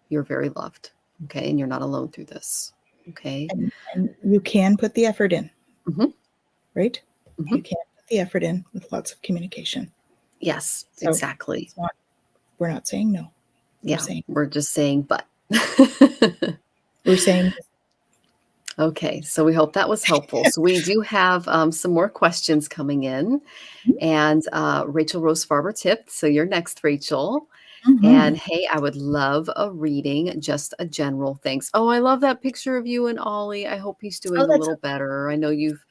you're very loved. Okay. And you're not alone through this. Okay. And you can put the effort in, right? Mm-hmm. You can put the effort in with lots of communication. Yes, so exactly. We're not saying no. Yeah, we're just saying but. We're saying. Okay, so we hope that was helpful. So we do have some more questions coming in. And Rachel Rose Farber tipped. So you're next, Rachel. And hey, I would love a reading, just a general thanks. Oh, I love that picture of you and Ollie. I hope he's doing a little better. I know you've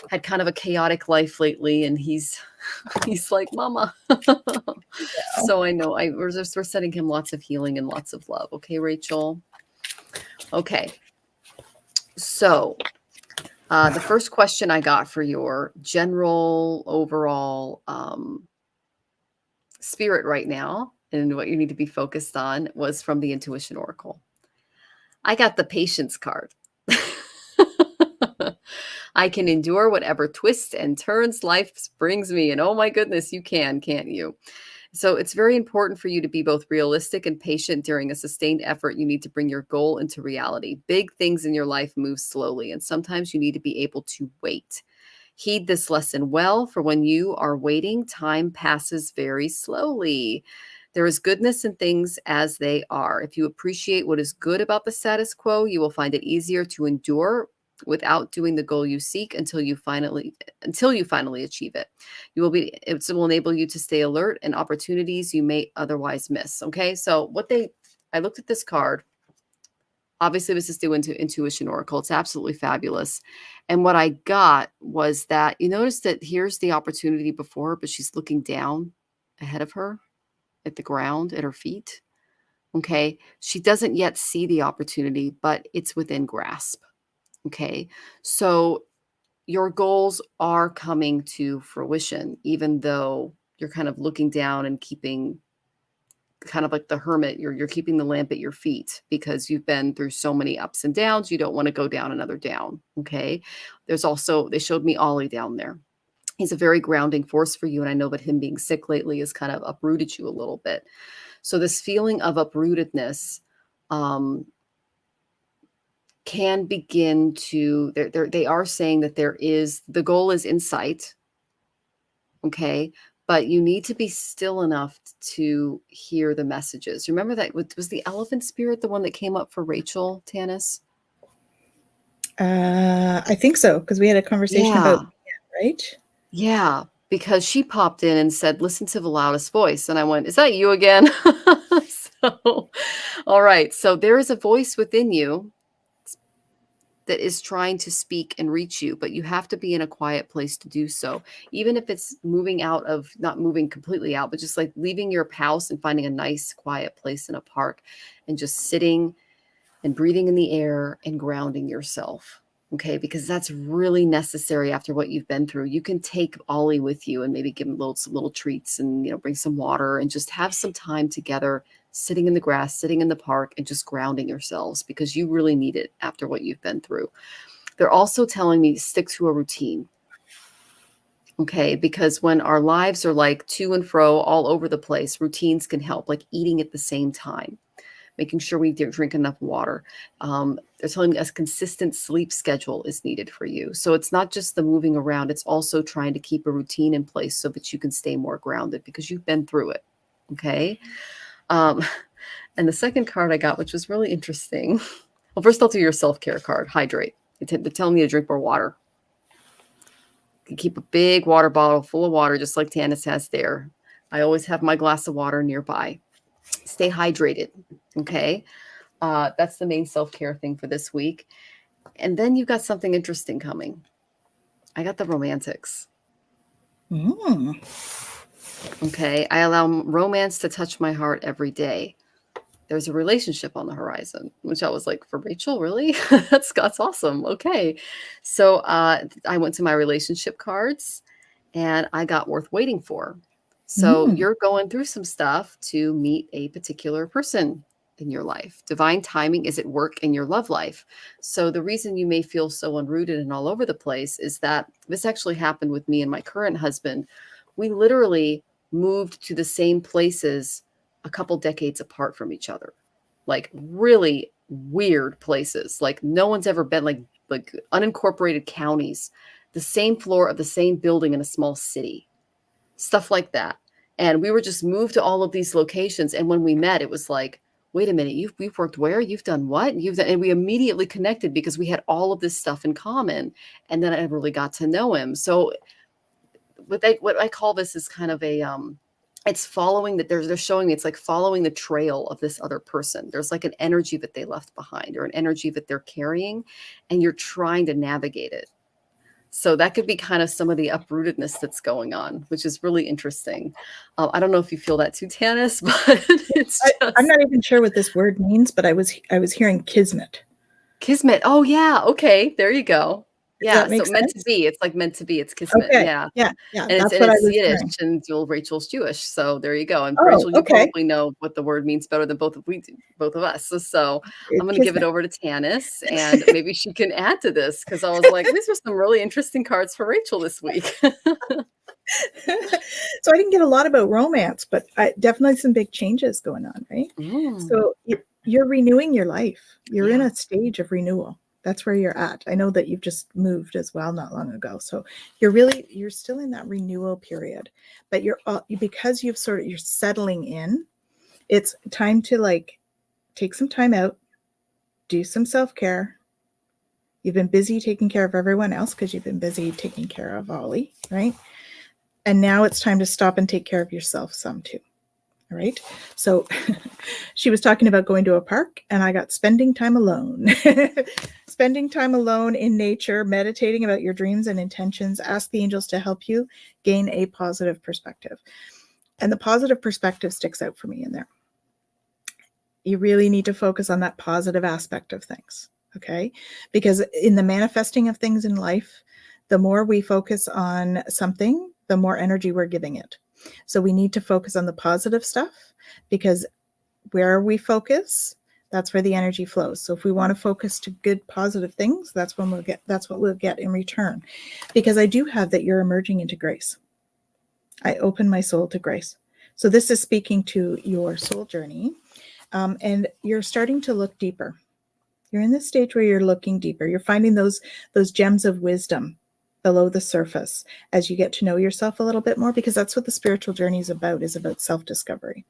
had kind of a chaotic life lately, and he's like, Mama. So I know we're sending him lots of healing and lots of love. Okay, Rachel. Okay. So the first question I got for your general overall spirit right now and what you need to be focused on was from the Intuition Oracle. I got the Patience card. I can endure whatever twists and turns life brings me. And oh my goodness, you can, can't you? So it's very important for you to be both realistic and patient during a sustained effort. You need to bring your goal into reality. Big things in your life move slowly, and sometimes you need to be able to wait. Heed this lesson well, for when you are waiting, time passes very slowly. There is goodness in things as they are. If you appreciate what is good about the status quo, you will find it easier to endure without doing the goal you seek until you finally achieve it. It will enable you to stay alert and opportunities you may otherwise miss. Okay. So I looked at this card. Obviously, this is due into Intuition Oracle. It's absolutely fabulous. And what I got was that you notice that here's the opportunity before her, but she's looking down ahead of her at the ground at her feet. Okay. She doesn't yet see the opportunity, but it's within grasp. Okay. So your goals are coming to fruition, even though you're kind of looking down and keeping kind of like the hermit, you're keeping the lamp at your feet because you've been through so many ups and downs. You don't want to go down another down. Okay. There's also, they showed me Ollie down there. He's a very grounding force for you. And I know that him being sick lately has kind of uprooted you a little bit. So this feeling of uprootedness, can begin to, they are saying that the goal is in sight. Okay. But you need to be still enough to hear the messages. Remember that was the elephant spirit, the one that came up for Rachel, Tanys? I think so. Because we had a conversation about that, right? Yeah. Because she popped in and said, listen to the loudest voice. And I went, is that you again? So, all right. So there is a voice within you that is trying to speak and reach you, but you have to be in a quiet place to do so. Even if it's not moving completely out, but just like leaving your house and finding a nice quiet place in a park and just sitting and breathing in the air and grounding yourself. Okay. Because that's really necessary after what you've been through. You can take Ollie with you and maybe give him some little treats and, bring some water and just have some time together, sitting in the grass, sitting in the park, and just grounding yourselves because you really need it after what you've been through. They're also telling me stick to a routine. Okay. Because when our lives are like to and fro all over the place, routines can help, like eating at the same time, making sure we drink enough water. They're telling me a consistent sleep schedule is needed for you. So it's not just the moving around. It's also trying to keep a routine in place so that you can stay more grounded because you've been through it. Okay. And the second card I got, which was really interesting. Well, first I'll do your self-care card, hydrate. They're telling me to drink more water. You can keep a big water bottle full of water, just like Tanys has there. I always have my glass of water nearby. Stay hydrated. Okay. That's the main self-care thing for this week. And then you've got something interesting coming. I got the romantics. Okay. I allow romance to touch my heart every day. There's a relationship on the horizon, which I was like, for Rachel, really? that's awesome. Okay. So I went to my relationship cards and I got worth waiting for. So Mm. you're going through some stuff to meet a particular person in your life. Divine timing is at work in your love life. So the reason you may feel so unrooted and all over the place is that this actually happened with me and my current husband. We literally moved to the same places a couple decades apart from each other, like really weird places. Like no one's ever been, like unincorporated counties, the same floor of the same building in a small city, stuff like that. And we were just moved to all of these locations. And when we met, it was like, wait a minute, we've worked where? You've done what? And we immediately connected because we had all of this stuff in common. And then I really got to know him. So what I call this is kind of a it's following that they're showing me, it's like following the trail of this other person. There's like an energy that they left behind or an energy that they're carrying, and you're trying to navigate it. So that could be kind of some of the uprootedness that's going on, which is really interesting. I don't know if you feel that too, Tanys, but it's just I'm not even sure what this word means, but I was hearing kismet. kismet. Oh yeah, okay, there you go. Does Yeah, that so make meant to sense? be. It's like meant to be. It's kismet. Okay. Yeah. Yeah. And it's That's what I was Yiddish, hearing. and Rachel's Jewish. So there you go. And Oh, Rachel, you okay. probably know what the word means better than both of us. So I'm going to give it Kismet. over to Tanys, and maybe she can add to this, because I was like, these are some really interesting cards for Rachel this week. So I didn't get a lot about romance, but definitely some big changes going on, right? So you're renewing your life. You're in a stage of renewal. That's where you're at. I know that you've just moved as well not long ago. So you're still in that renewal period, but because you're settling in, it's time to like take some time out, do some self-care. You've been busy taking care of everyone else because you've been busy taking care of Ollie, right? And now it's time to stop and take care of yourself some too. All right. So she was talking about going to a park, and I got spending time alone. Spending time alone in nature, meditating about your dreams and intentions. Ask the angels to help you gain a positive perspective. And the positive perspective sticks out for me in there. You really need to focus on that positive aspect of things. Okay. Because in the manifesting of things in life, the more we focus on something, the more energy we're giving it. So we need to focus on the positive stuff, because where we focus, that's where the energy flows. So if we want to focus to good, positive things, that's what we'll get in return. Because I do have that you're emerging into grace. I open my soul to grace. So this is speaking to your soul journey, and you're starting to look deeper. You're in this stage where you're looking deeper. You're finding those gems of wisdom below the surface as you get to know yourself a little bit more, because that's what the spiritual journey is about self-discovery,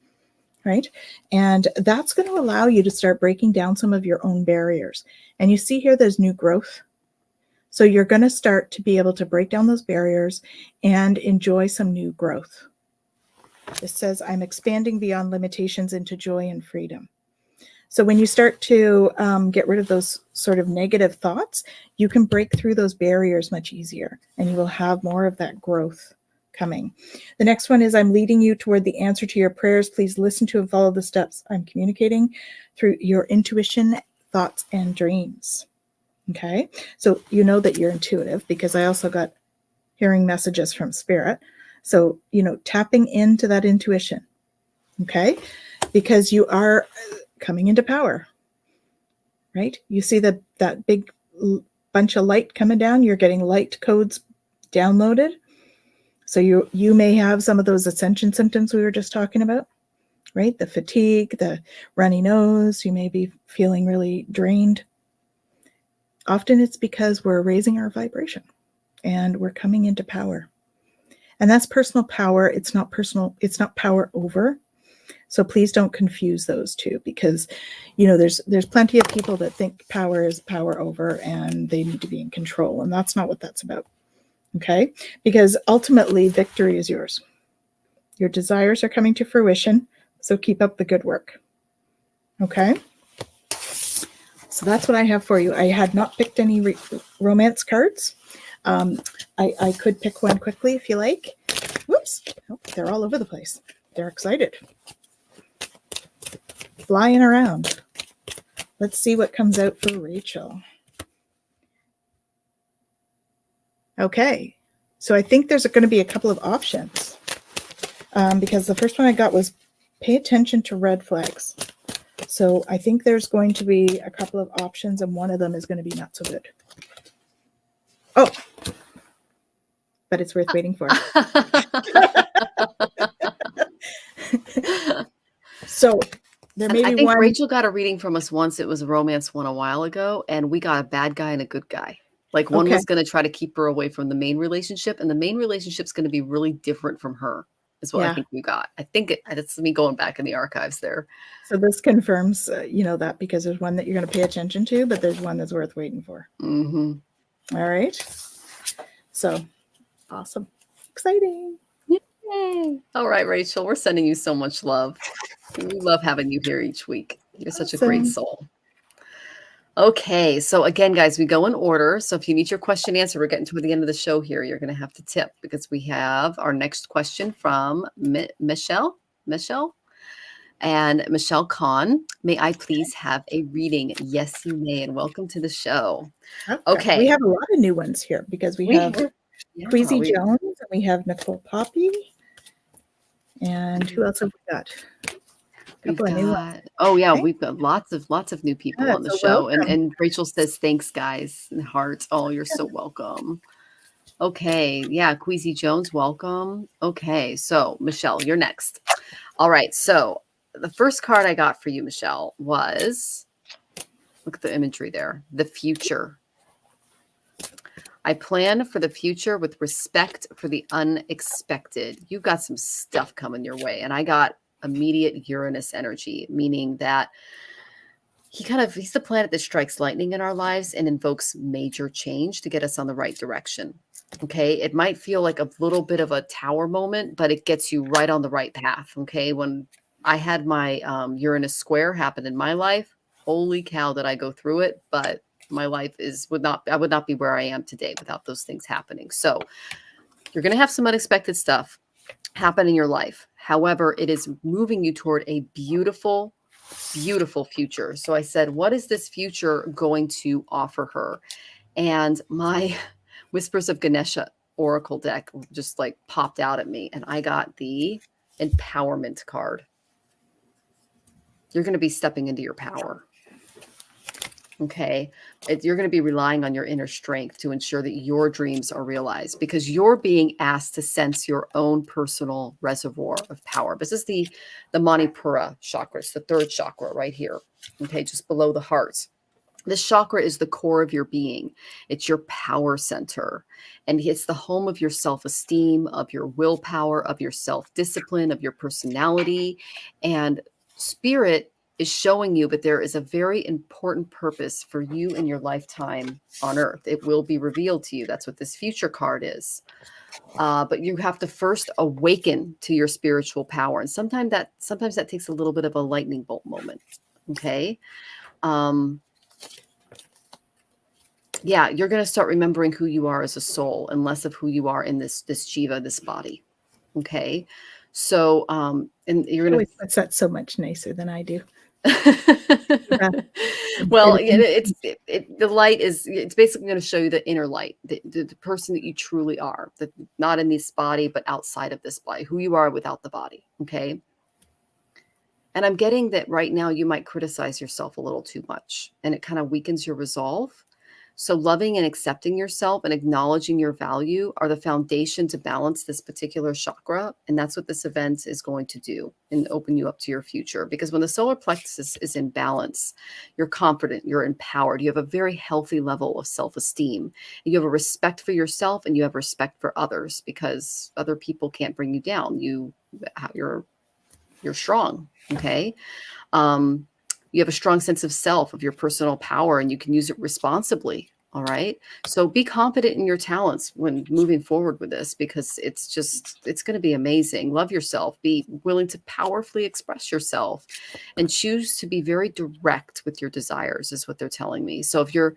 right? And that's going to allow you to start breaking down some of your own barriers. And you see here, there's new growth. So you're going to start to be able to break down those barriers and enjoy some new growth. It says, I'm expanding beyond limitations into joy and freedom. So when you start to get rid of those sort of negative thoughts, you can break through those barriers much easier, and you will have more of that growth coming. The next one is, I'm leading you toward the answer to your prayers. Please listen to and follow the steps. I'm communicating through your intuition, thoughts, and dreams. Okay, so you know that you're intuitive, because I also got hearing messages from spirit. So, tapping into that intuition, okay, because you are coming into power, right? You see that big bunch of light coming down. You're getting light codes downloaded. So you may have some of those ascension symptoms we were just talking about, right? The fatigue, the runny nose. You may be feeling really drained. Often it's because we're raising our vibration and we're coming into power. And that's personal power. It's not personal. It's not power over. So please don't confuse those two, because, there's plenty of people that think power is power over and they need to be in control. And that's not what that's about. Okay. Because ultimately victory is yours. Your desires are coming to fruition. So keep up the good work. Okay. So that's what I have for you. I had not picked any romance cards. I could pick one quickly if you like. Whoops. Oh, they're all over the place. They're excited. Flying around. Let's see what comes out for Rachel. Okay. So I think there's going to be a couple of options because the first one I got was pay attention to red flags. So I think there's going to be a couple of options, and one of them is going to be not so good. Oh, but it's worth waiting for. So there may I be think one. Rachel got a reading from us once. It was a romance one a while ago, and we got a bad guy and a good guy. Like one was going to try to keep her away from the main relationship, and the main relationship's going to be really different from her, is what I think we got. I think it's me going back in the archives there. So this confirms, that because there's one that you're going to pay attention to, but there's one that's worth waiting for. Mm-hmm. All right. So awesome. Exciting. Yay. All right, Rachel, we're sending you so much love. We love having you here each week. You're such a great soul. Okay, so again, guys, we go in order. So if you need your question answered, we're getting toward the end of the show here. You're going to have to tip because we have our next question from Michelle. And Michelle Kahn, may I please have a reading? Yes, you may. And welcome to the show. Okay. We have a lot of new ones here because we have Queasy Jones and we have Nicole Poppy. And who else have we got? We've got lots of new people on the show. And Rachel says, thanks, guys. And hearts. Oh, you're so welcome. Okay. Yeah. Queasy Jones, welcome. Okay. So Michelle, you're next. All right. So the first card I got for you, Michelle, was, look at the imagery there, the future. I plan for the future with respect for the unexpected. You've got some stuff coming your way. And I got immediate Uranus energy, meaning that he's the planet that strikes lightning in our lives and invokes major change to get us on the right direction. Okay. It might feel like a little bit of a tower moment, but it gets you right on the right path. Okay. When I had my Uranus square happen in my life, holy cow, did I go through it? But my life I would not be where I am today without those things happening. So you're going to have some unexpected stuff happen in your life. However, it is moving you toward a beautiful, beautiful future. So I said, what is this future going to offer her? And my Whispers of Ganesha Oracle deck just like popped out at me. And I got the empowerment card. You're going to be stepping into your power. Okay. You're going to be relying on your inner strength to ensure that your dreams are realized because you're being asked to sense your own personal reservoir of power. This is the Manipura chakra. It's the third chakra right here. Okay. Just below the heart. This chakra is the core of your being. It's your power center. And it's the home of your self-esteem, of your willpower, of your self-discipline, of your personality. And spirit is showing you that there is a very important purpose for you in your lifetime on earth. It will be revealed to you. That's what this future card is. But you have to first awaken to your spiritual power. And sometimes that takes a little bit of a lightning bolt moment. Okay. You're going to start remembering who you are as a soul and less of who you are in this jiva, this body. Okay. So, and you're going to puts that so much nicer than I do. Well, the light it's basically going to show you the inner light, the person that you truly are, that not in this body, but outside of this body, who you are without the body. Okay. And I'm getting that right now you might criticize yourself a little too much and it kind of weakens your resolve. So loving and accepting yourself and acknowledging your value are the foundation to balance this particular chakra. And that's what this event is going to do and open you up to your future. Because when the solar plexus is in balance, you're confident, you're empowered, you have a very healthy level of self-esteem. You have a respect for yourself and you have respect for others because other people can't bring you down. You're strong. Okay. You have a strong sense of self, of your personal power, and you can use it responsibly. All right. So be confident in your talents when moving forward with this, because it's going to be amazing. Love yourself, be willing to powerfully express yourself and choose to be very direct with your desires is what they're telling me. So if you're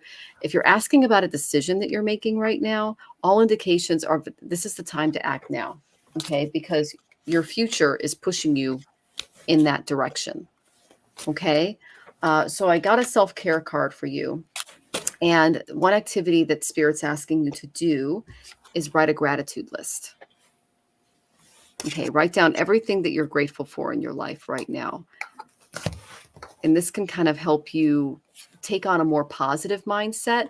asking about a decision that you're making right now, all indications are this is the time to act now. okay? Because your future is pushing you in that direction, okay? So I got a self-care card for you. And one activity that Spirit's asking you to do is write a gratitude list. Okay, write down everything that you're grateful for in your life right now. And this can kind of help you take on a more positive mindset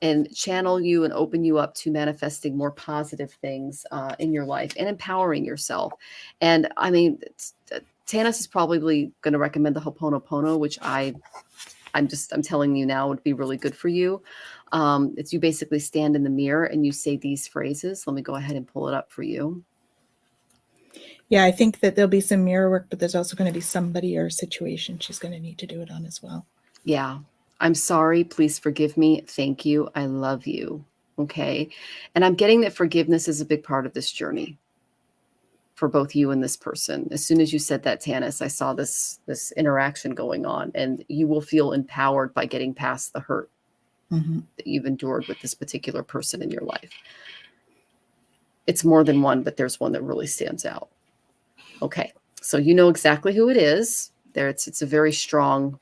and channel you and open you up to manifesting more positive things in your life and empowering yourself. And I mean, Tanys is probably going to recommend the Ho'oponopono, which I'm telling you now would be really good for you. It's you basically stand in the mirror and you say these phrases. Let me go ahead and pull it up for you. Yeah, I think that there'll be some mirror work, but there's also going to be somebody or situation she's going to need to do it on as well. Yeah. I'm sorry. Please forgive me. Thank you. I love you. Okay. And I'm getting that forgiveness is a big part of this journey for both you and this person. As soon as you said that, Tanys, I saw this interaction going on, and you will feel empowered by getting past the hurt that you've endured with this particular person in your life. It's more than one, but there's one that really stands out. Okay. So you know exactly who it is. There, it's a very strong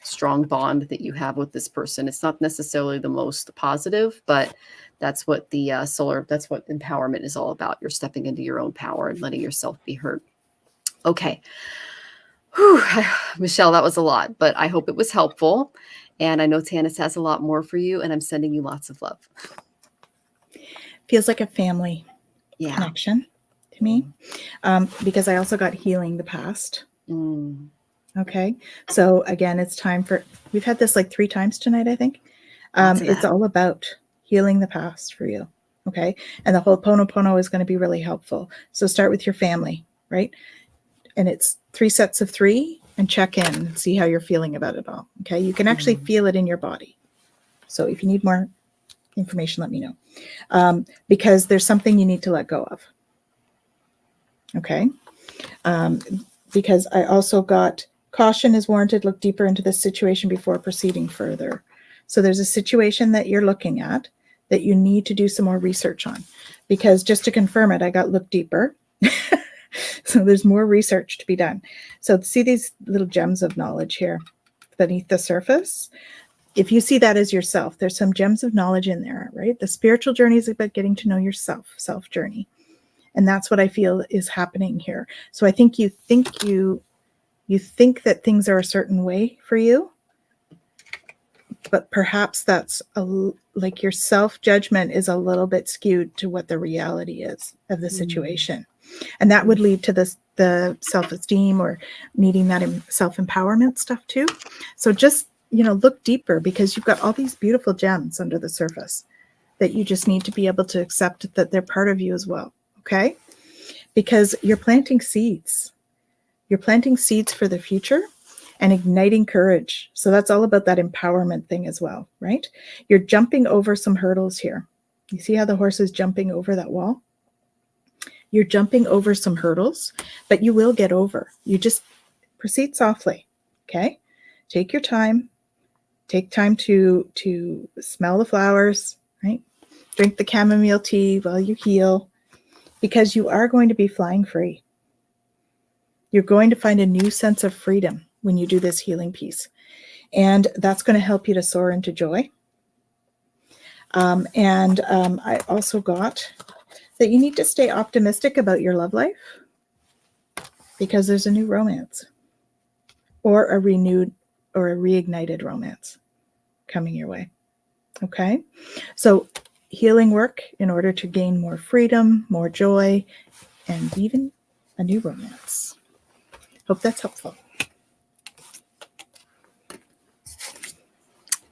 bond that you have with this person. It's not necessarily the most positive, but that's what the that's what empowerment is all about. You're stepping into your own power and letting yourself be heard. Okay. Whew. Michelle, that was a lot, but I hope it was helpful. And I know Tanys has a lot more for you, and I'm sending you lots of love. Feels like a family connection to me, because I also got healing the past. Okay. So again, it's time for, we've had this like 3 times tonight, I think. It's all about healing the past for you. Okay. And the Ho'oponopono is going to be really helpful. So start with your family, right? And it's 3 sets of 3 and check in and see how you're feeling about it all. Okay. You can actually feel it in your body. So if you need more information, let me know. Because there's something you need to let go of. Okay. Because I also got caution is warranted. Look deeper into this situation before proceeding further. So there's a situation that you're looking at that you need to do some more research on, because just to confirm it, I got look deeper. So there's more research to be done. So see these little gems of knowledge here beneath the surface. If you see that as yourself, there's some gems of knowledge in there, right? The spiritual journey is about getting to know yourself, self journey. And that's what I feel is happening here. So I think you think that things are a certain way for you, but perhaps that's like your self-judgment is a little bit skewed to what the reality is of the situation. And that would lead to the self-esteem or needing that self-empowerment stuff too. So just, look deeper, because you've got all these beautiful gems under the surface that you just need to be able to accept that they're part of you as well. Okay? Because you're planting seeds. You're planting seeds for the future and igniting courage. So that's all about that empowerment thing as well, right? You're jumping over some hurdles here. You see how the horse is jumping over that wall? You're jumping over some hurdles, but you will get over. You just proceed softly, okay? Take your time. Take time to smell the flowers, right? Drink the chamomile tea while you heal, because you are going to be flying free. You're going to find a new sense of freedom when you do this healing piece. And that's going to help you to soar into joy. I also got that you need to stay optimistic about your love life, because there's a new romance or a renewed or a reignited romance coming your way. Okay? So healing work in order to gain more freedom, more joy, and even a new romance. Hope that's helpful.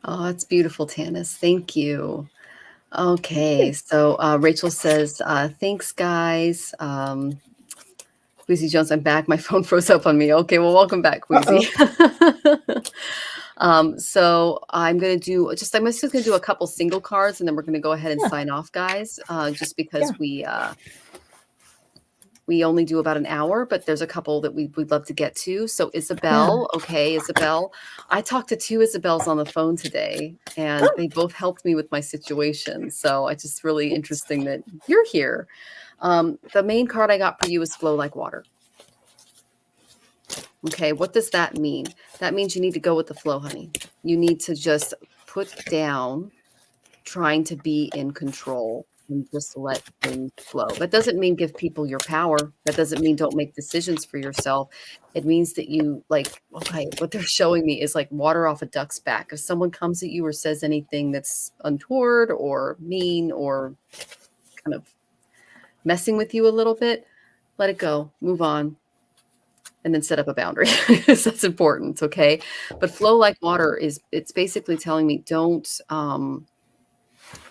Oh, that's beautiful, Tanys. Thank you. Okay, so Rachel says, thanks, guys. Queasy Jones, I'm back. My phone froze up on me. Okay, well, welcome back, Queasy. So I'm just going to do a couple single cards, and then we're going to go ahead and sign off, guys, just because we we only do about an hour, but there's a couple that we'd love to get to. So Isabel, okay, Isabel. I talked to 2 Isabels on the phone today, and they both helped me with my situation. So it's just really interesting that you're here. The main card I got for you is Flow Like Water. Okay, what does that mean? That means you need to go with the flow, honey. You need to just put down trying to be in control and just let things flow. That doesn't mean give people your power. That doesn't mean don't make decisions for yourself. It means that you like, okay, what they're showing me is like water off a duck's back. If someone comes at you or says anything that's untoward or mean or kind of messing with you a little bit, let it go, move on, and then set up a boundary. That's important. Okay. But flow like water it's basically telling me don't,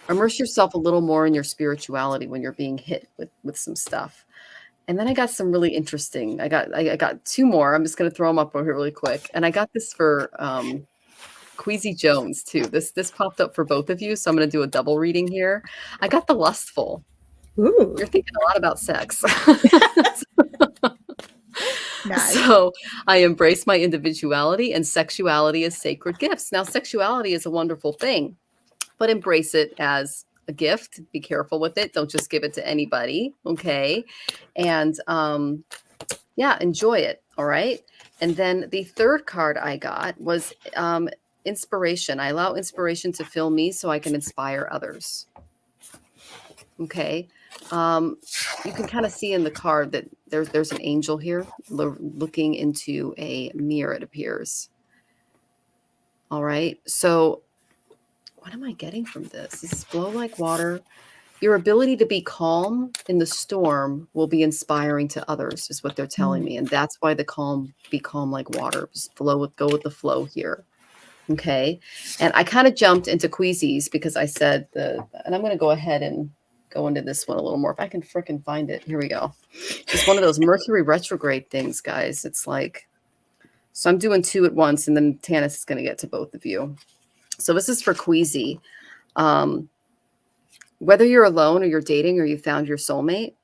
immerse yourself a little more in your spirituality when you're being hit with some stuff. And then I got some really interesting, I got 2 more. I'm just going to throw them up over here really quick. And I got this for, Queasy Jones too. This popped up for both of you. So I'm going to do a double reading here. I got the lustful. Ooh. You're thinking a lot about sex. Nice. So I embrace my individuality, and sexuality is sacred gifts. Now, sexuality is a wonderful thing, but embrace it as a gift. Be careful with it. Don't just give it to anybody. Okay. And yeah, enjoy it. All right. And then the third card I got was inspiration. I allow inspiration to fill me so I can inspire others. Okay. You can kind of see in the card that there's an angel here looking into a mirror, it appears. All right. So what am I getting from this? This is flow like water. Your ability to be calm in the storm will be inspiring to others, is what they're telling me. And that's why the be calm like water. Just go with the flow here. Okay. And I kind of jumped into Queasy's because I said and I'm going to go ahead and go into this one a little more. If I can frickin' find it. Here we go. Just one of those Mercury retrograde things, guys. It's like, so I'm doing 2 at once, and then Tanys is going to get to both of you. So this is for Queasy. Whether you're alone or you're dating or you found your soulmate,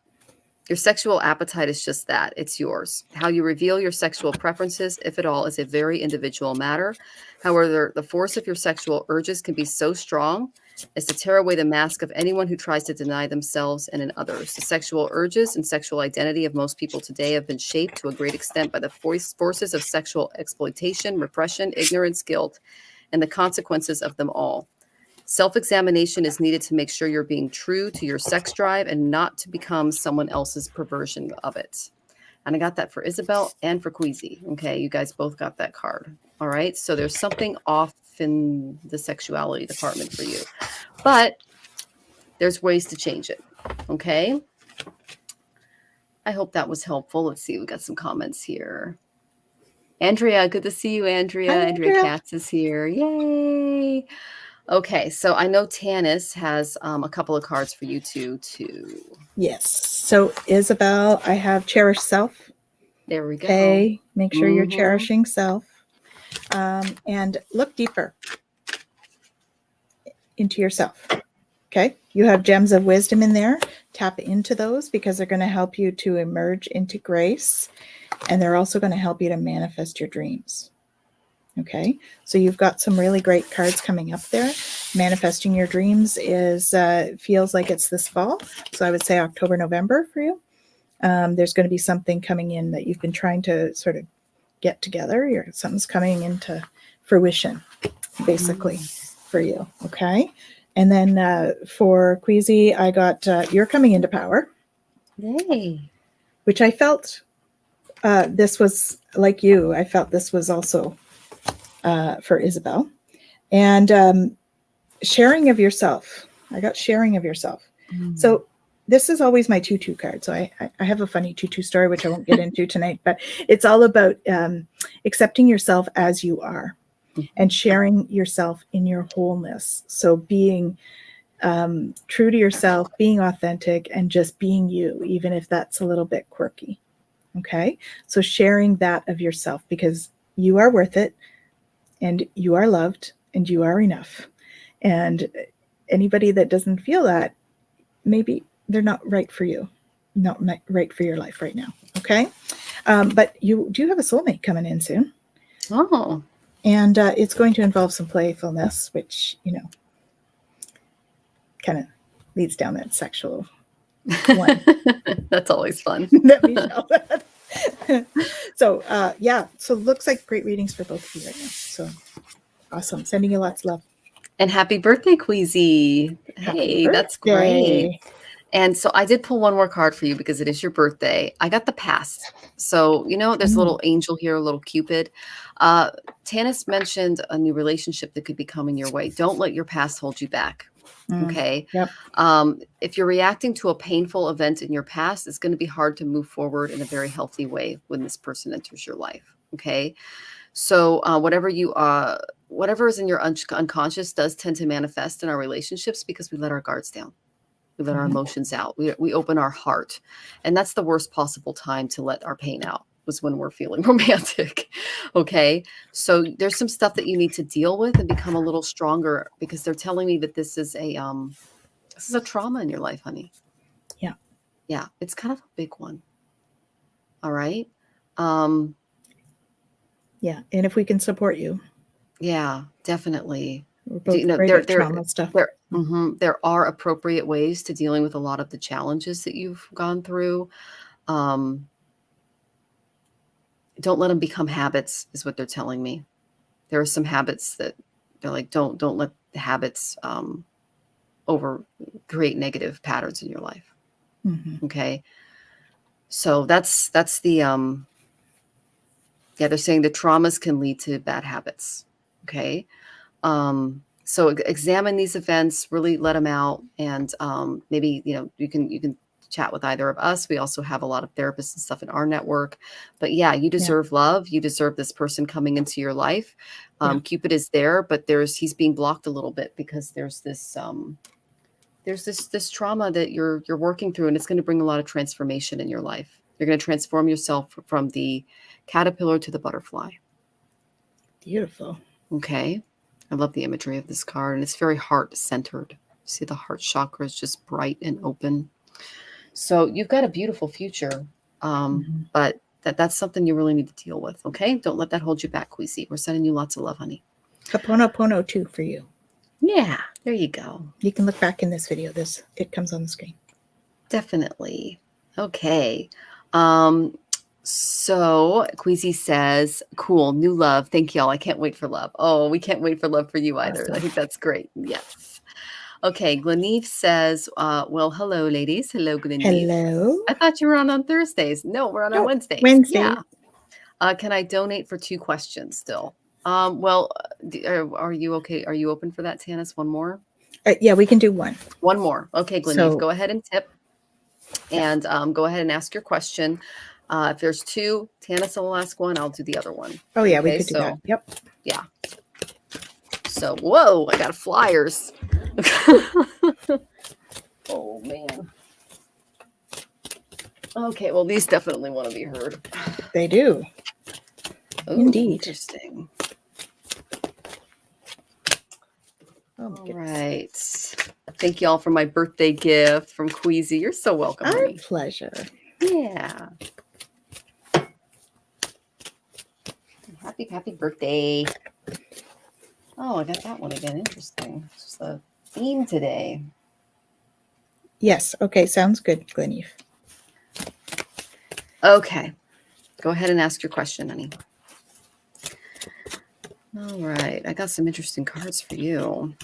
your sexual appetite is just that. It's yours. How you reveal your sexual preferences, if at all, is a very individual matter. However, the force of your sexual urges can be so strong as to tear away the mask of anyone who tries to deny themselves and in others. The sexual urges and sexual identity of most people today have been shaped to a great extent by the forces of sexual exploitation, repression, ignorance, guilt, and the consequences of them all. Self-examination is needed to make sure you're being true to your sex drive and not to become someone else's perversion of it. And I got that for Isabel and for Queasy. Okay, you guys both got that card. All right, so there's something off in the sexuality department for you, but there's ways to change it. Okay, I hope that was helpful. Let's see, we got some comments here. Andrea, good to see you, Andrea. Hi, Andrea Katz is here. Yay. Okay, so I know Tanys has a couple of cards for you too. Yes. So Isabel, I have cherish self. There we go. Okay. Make sure you're cherishing self. And look deeper into yourself. Okay. You have gems of wisdom in there. Tap into those because they're going to help you to emerge into grace. And they're also going to help you to manifest your dreams. Okay. So you've got some really great cards coming up there. Manifesting your dreams feels like it's this fall. So I would say October, November for you. There's going to be something coming in that you've been trying to sort of get together. Something's coming into fruition, basically, for you. Okay. And then for Queasy, I got you're coming into power. Yay. Which I felt this was like you. I felt this was also for Isabel. And sharing of yourself. I got sharing of yourself. So this is always my 2-2 card. So I have a funny 2-2 story, which I won't get into tonight, but it's all about accepting yourself as you are and sharing yourself in your wholeness. So being true to yourself, being authentic, and just being you, even if that's a little bit quirky. Okay. So sharing that of yourself because you are worth it and you are loved and you are enough. And anybody that doesn't feel that, maybe they're not right for you. not right for your life right now. Okay. But you do have a soulmate coming in soon. Oh. And it's going to involve some playfulness, which, kind of leads down that sexual one. That's always fun. Let me show that. So, so looks like great readings for both of you right now. So awesome. Sending you lots of love. And happy birthday, Queasy. Hey, that's great. And so I did pull one more card for you because it is your birthday. I got the past. So, there's a little angel here, a little Cupid. Tanys mentioned a new relationship that could be coming your way. Don't let your past hold you back. Okay. Yep. If you're reacting to a painful event in your past, it's going to be hard to move forward in a very healthy way when this person enters your life. Okay. So whatever is in your unconscious does tend to manifest in our relationships because we let our guards down. We let our emotions out. We open our heart. And that's the worst possible time to let our pain out, was when we're feeling romantic. Okay. So there's some stuff that you need to deal with and become a little stronger, because they're telling me that this is a trauma in your life, honey. Yeah. Yeah. It's kind of a big one. All right. Yeah. And if we can support you. Yeah, definitely. We're both trauma stuff. There are appropriate ways to dealing with a lot of the challenges that you've gone through. Don't let them become habits, is what they're telling me. There are some habits that they're like, don't let the habits create negative patterns in your life. Okay. So that's the they're saying the traumas can lead to bad habits. Okay. So examine these events, really let them out. And maybe, you can chat with either of us. We also have a lot of therapists and stuff in our network. But yeah, you deserve love. You deserve this person coming into your life. Cupid is there, but he's being blocked a little bit because there's this trauma that you're working through, and it's going to bring a lot of transformation in your life. You're going to transform yourself from the caterpillar to the butterfly. Beautiful. Okay. I love the imagery of this card, and it's very heart-centered. See, the heart chakra is just bright and open. So you've got a beautiful future, but that's something you really need to deal with, okay? Don't let that hold you back, Queasy. We're sending you lots of love, honey. Ho'oponopono too for you. Yeah, there you go. You can look back in this video. It comes on the screen. Definitely. Okay. So Queasy says, cool, new love. Thank y'all. I can't wait for love. Oh, we can't wait for love for you either. Awesome. I think that's great. Yes. Okay. Gleneeve says, well, hello, ladies. Hello, Gleneeve. Hello. I thought you were on Thursdays. No, we're on Wednesdays. Wednesday. Yeah. Can I donate for 2 questions still? Well, are you okay? Are you open for that, Tanys? One more? Yeah, we can do one. One more. Okay, Gleneeve, go ahead and tip. And go ahead and ask your question. If there's 2, Tanys will ask one. I'll do the other one. Oh, yeah, we could do that. Yep. Yeah. So, whoa, I got flyers. Oh, man. Okay, well, these definitely want to be heard. They do. Ooh, indeed. Interesting. All right. Thank you all for my birthday gift from Queasy. You're so welcome. Our pleasure. Yeah. Happy birthday. Oh, I got that one again. Interesting. It's just a theme today. Yes. Okay. Sounds good, Gleneeve. Okay. Go ahead and ask your question, honey. All right. I got some interesting cards for you.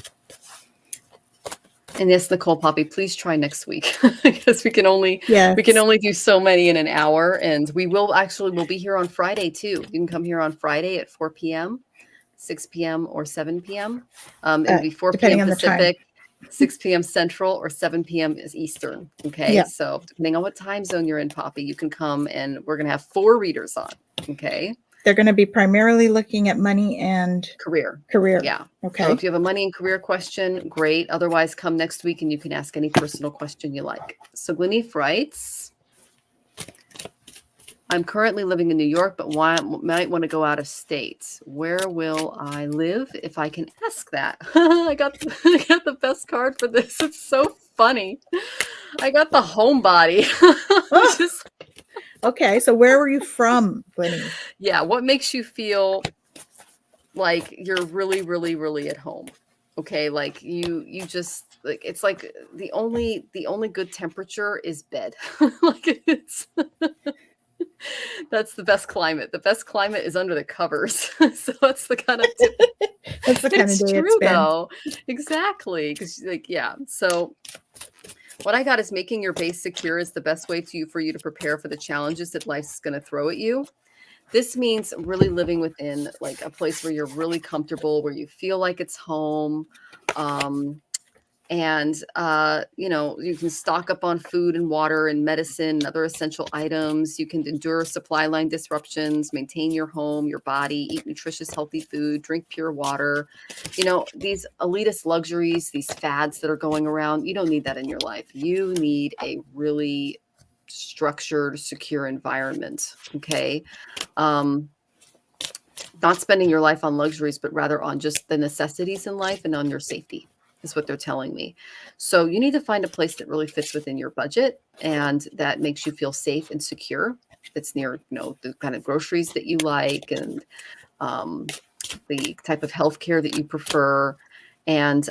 And yes, Nicole Poppy, please try next week because we can only do so many in an hour. And we'll be here on Friday too. You can come here on Friday at 4 p.m., 6 p.m. or 7 p.m. It'll be 4 p.m. Pacific, 6 p.m. Central, or 7 p.m. is Eastern. Okay. Yeah. So depending on what time zone you're in, Poppy, you can come and we're going to have 4 readers on. Okay. They're going to be primarily looking at money and career. Yeah. Okay. So if you have a money and career question, great. Otherwise, come next week and you can ask any personal question you like. So Gleneeve writes, I'm currently living in New York, but might want to go out of state. Where will I live if I can ask that? I got the best card for this. It's so funny. I got the homebody. Oh, Just, okay. So where were you from, Glennie? yeah. What makes you feel like you're really, really, really at home? Okay. Like you just like, it's like the only good temperature is bed. Like it's, that's the best climate. The best climate is under the covers. So that's the kind of tip. That's the kind of It's day it's true been. though. Exactly. Because like, yeah. So what I got is making your base secure is the best way for you to prepare for the challenges that life's going to throw at you. This means really living within like a place where you're really comfortable, where you feel like it's home. And you can stock up on food and water and medicine and other essential items. You can endure supply line disruptions, maintain your home, your body, eat nutritious healthy food, drink pure water. These elitist luxuries, these fads that are going around, you don't need that in your life. You need a really structured, secure environment. Okay. Not spending your life on luxuries, but rather on just the necessities in life and on your safety is what they're telling me. So you need to find a place that really fits within your budget and that makes you feel safe and secure. That's near, the kind of groceries that you like and the type of healthcare that you prefer. And,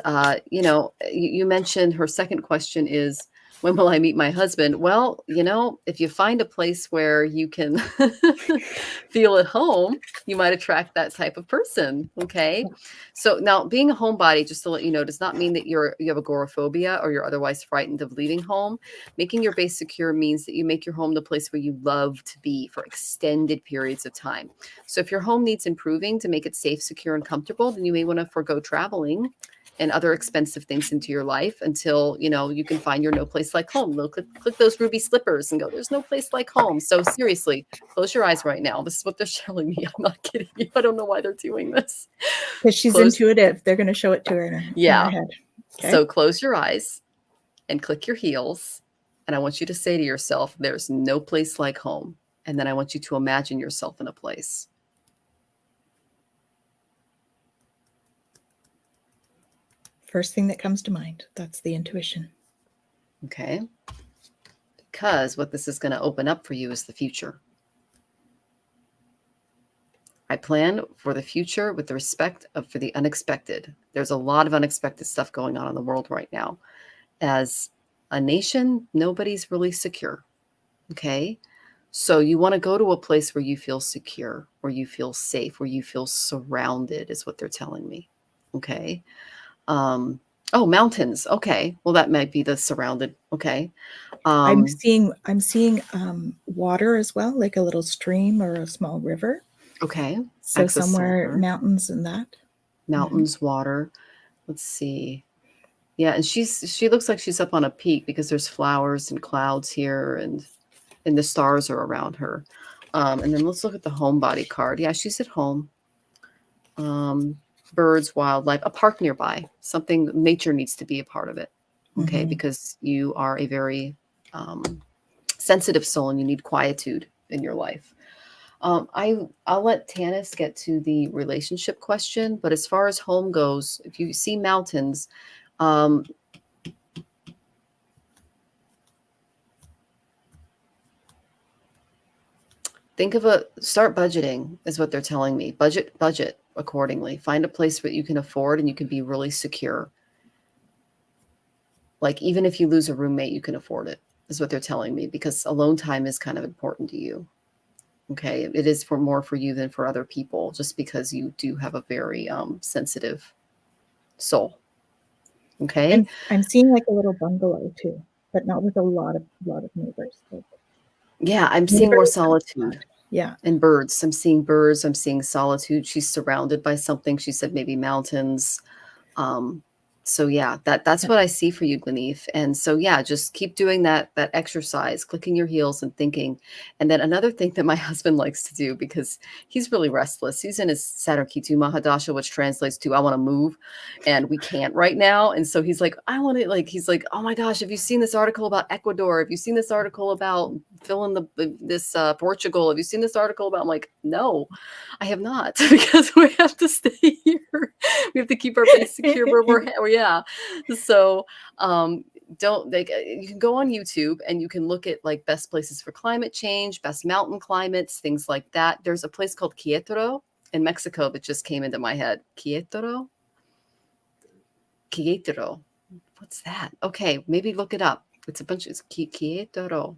you mentioned her second question is, when will I meet my husband? Well, if you find a place where you can feel at home, you might attract that type of person. Okay. So now being a homebody, just to let you know, does not mean that you have agoraphobia or you're otherwise frightened of leaving home. Making your base secure means that you make your home the place where you love to be for extended periods of time. So if your home needs improving to make it safe, secure, and comfortable, then you may want to forego traveling and other expensive things into your life until, you can find your no place like home. Click those ruby slippers and go, there's no place like home. So seriously, close your eyes right now. This is what they're showing me. I'm not kidding you. I don't know why they're doing this. Because she's intuitive. They're going to show it to her in her head. Okay. So close your eyes and click your heels. And I want you to say to yourself, there's no place like home. And then I want you to imagine yourself in a place. First thing that comes to mind. That's the intuition. Okay. Because what this is going to open up for you is the future. I plan for the future with the respect for the unexpected. There's a lot of unexpected stuff going on in the world right now. As a nation, nobody's really secure. Okay. So you want to go to a place where you feel secure, where you feel safe, where you feel surrounded is what they're telling me. Okay. Mountains. Okay. Well, that might be the surrounded. Okay. I'm seeing water as well, like a little stream or a small river. Okay. So somewhere mountains and that. Mountains, water. Let's see. Yeah, and she looks like she's up on a peak because there's flowers and clouds here and the stars are around her. And then let's look at the homebody card. Yeah, she's at home. Birds, wildlife, a park nearby. Something, nature needs to be a part of it. Okay, because you are a very sensitive soul and you need quietude in your life. I'll let Tanys get to the relationship question, but as far as home goes, if you see mountains, start budgeting is what they're telling me. Budget accordingly. Find a place where you can afford and you can be really secure. Like even if you lose a roommate, you can afford it, is what they're telling me, because alone time is kind of important to you. Okay. It is more for you than for other people, just because you do have a very sensitive soul. Okay. And I'm seeing like a little bungalow too, but not with a lot of neighbors. Yeah, I'm seeing more solitude. Yeah. And birds. I'm seeing birds. I'm seeing solitude. She's surrounded by something. She said maybe mountains. So yeah, that's what I see for you, Gleneef. And so yeah, just keep doing that exercise, clicking your heels and thinking. And then another thing that my husband likes to do, because he's really restless. He's in his Saturn Ketu Mahadasha, which translates to I want to move, and we can't right now. And so he's like, he's like, oh my gosh, have you seen this article about Ecuador? Have you seen this article about this Portugal? Have you seen this article about? I'm like, no, I have not, because we have to stay here. We have to keep our base secure where we're. Yeah. So, don't like, you can go on YouTube and you can look at like best places for climate change, best mountain climates, things like that. There's a place called Querétaro in Mexico that just came into my head. Querétaro. What's that? Okay, maybe look it up. It's Querétaro.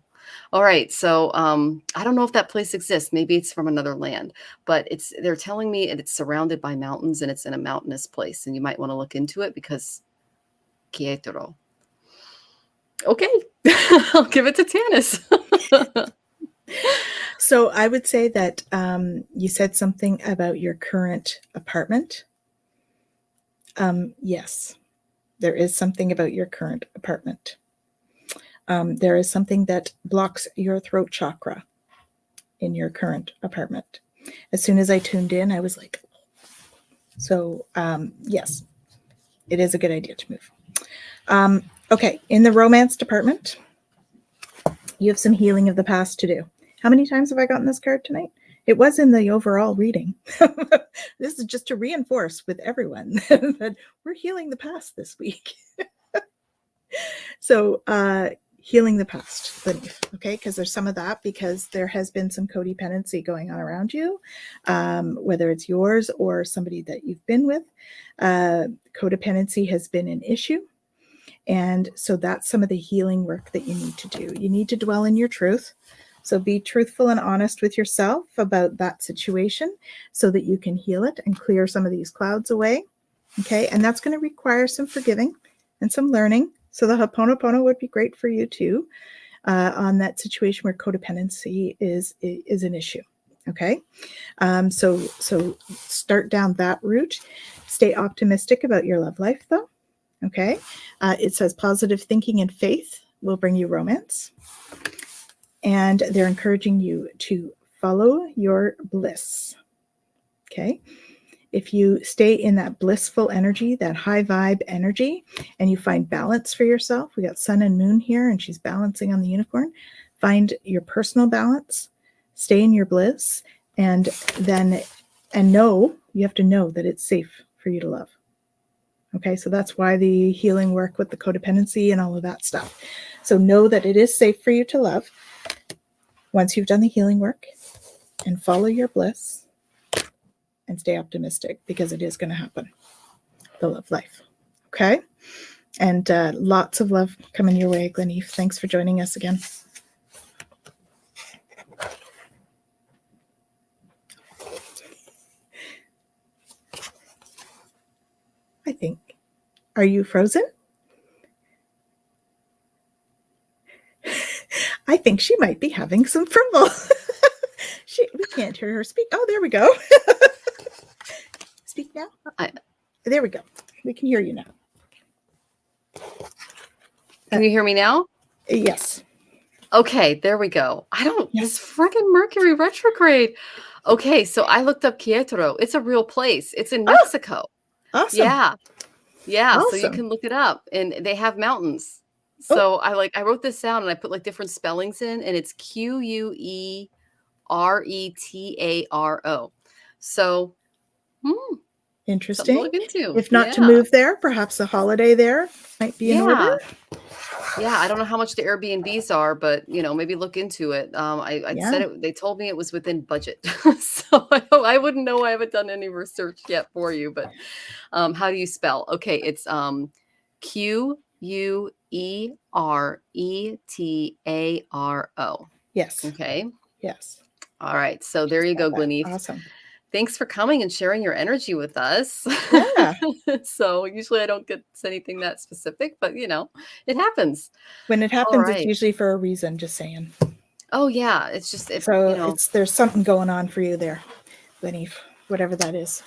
All right. So I don't know if that place exists. Maybe it's from another land, but they're telling me it's surrounded by mountains and it's in a mountainous place. And you might want to look into it because Querétaro. Okay. I'll give it to Tanys. So I would say that you said something about your current apartment. Yes, there is something about your current apartment. There is something that blocks your throat chakra in your current apartment. As soon as I tuned in, I was like, so yes, it is a good idea to move. Okay, in the romance department, you have some healing of the past to do. How many times have I gotten this card tonight? It was in the overall reading. This is just to reinforce with everyone that we're healing the past this week. So healing the past, okay, because there's some of that, because there has been some codependency going on around you, whether it's yours or somebody that you've been with. Codependency has been an issue. And so that's some of the healing work that you need to do. You need to dwell in your truth. So be truthful and honest with yourself about that situation so that you can heal it and clear some of these clouds away. Okay. And that's going to require some forgiving and some learning. So the Ho'oponopono would be great for you too, on that situation where codependency is an issue. Okay. So start down that route. Stay optimistic about your love life though. Okay. It says positive thinking and faith will bring you romance. And they're encouraging you to follow your bliss. Okay. If you stay in that blissful energy, that high vibe energy, and you find balance for yourself, we got sun and moon here, and she's balancing on the unicorn. Find your personal balance, stay in your bliss, and know, you have to know that it's safe for you to love. Okay, so that's why the healing work with the codependency and all of that stuff. So know that it is safe for you to love once you've done the healing work, and follow your bliss and stay optimistic, because it is going to happen. The love life. Okay, and lots of love coming your way, Gleneve. Thanks for joining us again. I think. Are you frozen? I think she might be having some trouble. We can't hear her speak. Oh, there we go. Speak now. There we go. We can hear you now. Can you hear me now? Yes. Okay, there we go. This freaking Mercury retrograde. Okay, so I looked up Querétaro. It's a real place. It's in Mexico. Awesome. Yeah. Awesome. So you can look it up, and they have mountains. So I wrote this down and I put like different spellings in, and it's Queretaro. So interesting. To look into. If not to move there, perhaps a holiday there might be in order. Yeah, I don't know how much the Airbnbs are, but maybe look into it. I said it. They told me it was within budget, so I wouldn't know. I haven't done any research yet for you, but how do you spell? Okay, it's Queretaro. Yes. Okay. Yes. All right. So there you go, Gleneve. Awesome. Thanks for coming and sharing your energy with us. Yeah. So usually I don't get anything that specific, but it happens. When it happens, it's usually for a reason, just saying. Oh yeah. It's just, there's something going on for you there, Gleneve, whatever that is.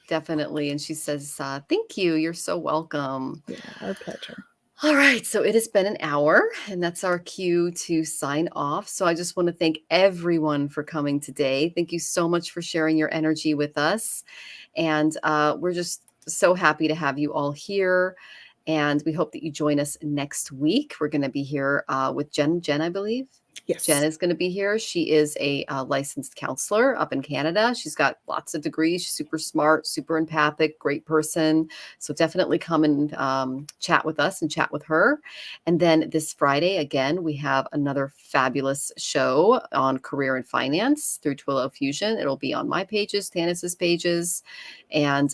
Definitely. And she says, thank you. You're so welcome. Yeah, our pleasure. All right. So it has been an hour, and that's our cue to sign off. So I just want to thank everyone for coming today. Thank you so much for sharing your energy with us. And we're just so happy to have you all here. And we hope that you join us next week. We're going to be here with Jen, I believe. Yes. Jen is going to be here. She is a licensed counselor up in Canada. She's got lots of degrees. She's super smart, super empathic, great person. So definitely come and chat with us and chat with her. And then this Friday, again, we have another fabulous show on career and finance through Twillow Fusion. It'll be on my pages, Tanys's pages. And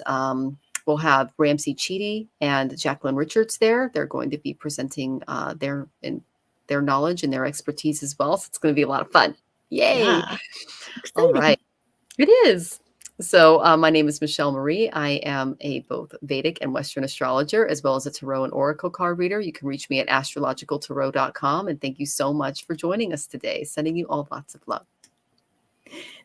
we'll have Ramsey Cheedy and Jacqueline Richards there. They're going to be presenting their knowledge and their expertise as well. So it's going to be a lot of fun. Yay. Yeah. All right. It is. So my name is Michelle Marie. I am a both Vedic and Western astrologer, as well as a tarot and oracle card reader. You can reach me at astrologicaltarot.com. And thank you so much for joining us today. Sending you all lots of love.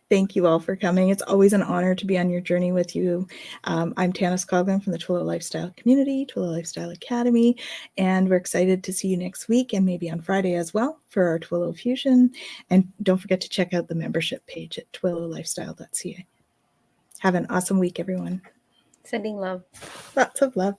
Thank you all for coming. It's always an honor to be on your journey with you. I'm Tanys Coughlan from the Twillow Lifestyle Community, Twillow Lifestyle Academy, and we're excited to see you next week and maybe on Friday as well for our Twillow Fusion. And don't forget to check out the membership page at twillowlifestyle.ca. Have an awesome week, everyone. Sending love. Lots of love.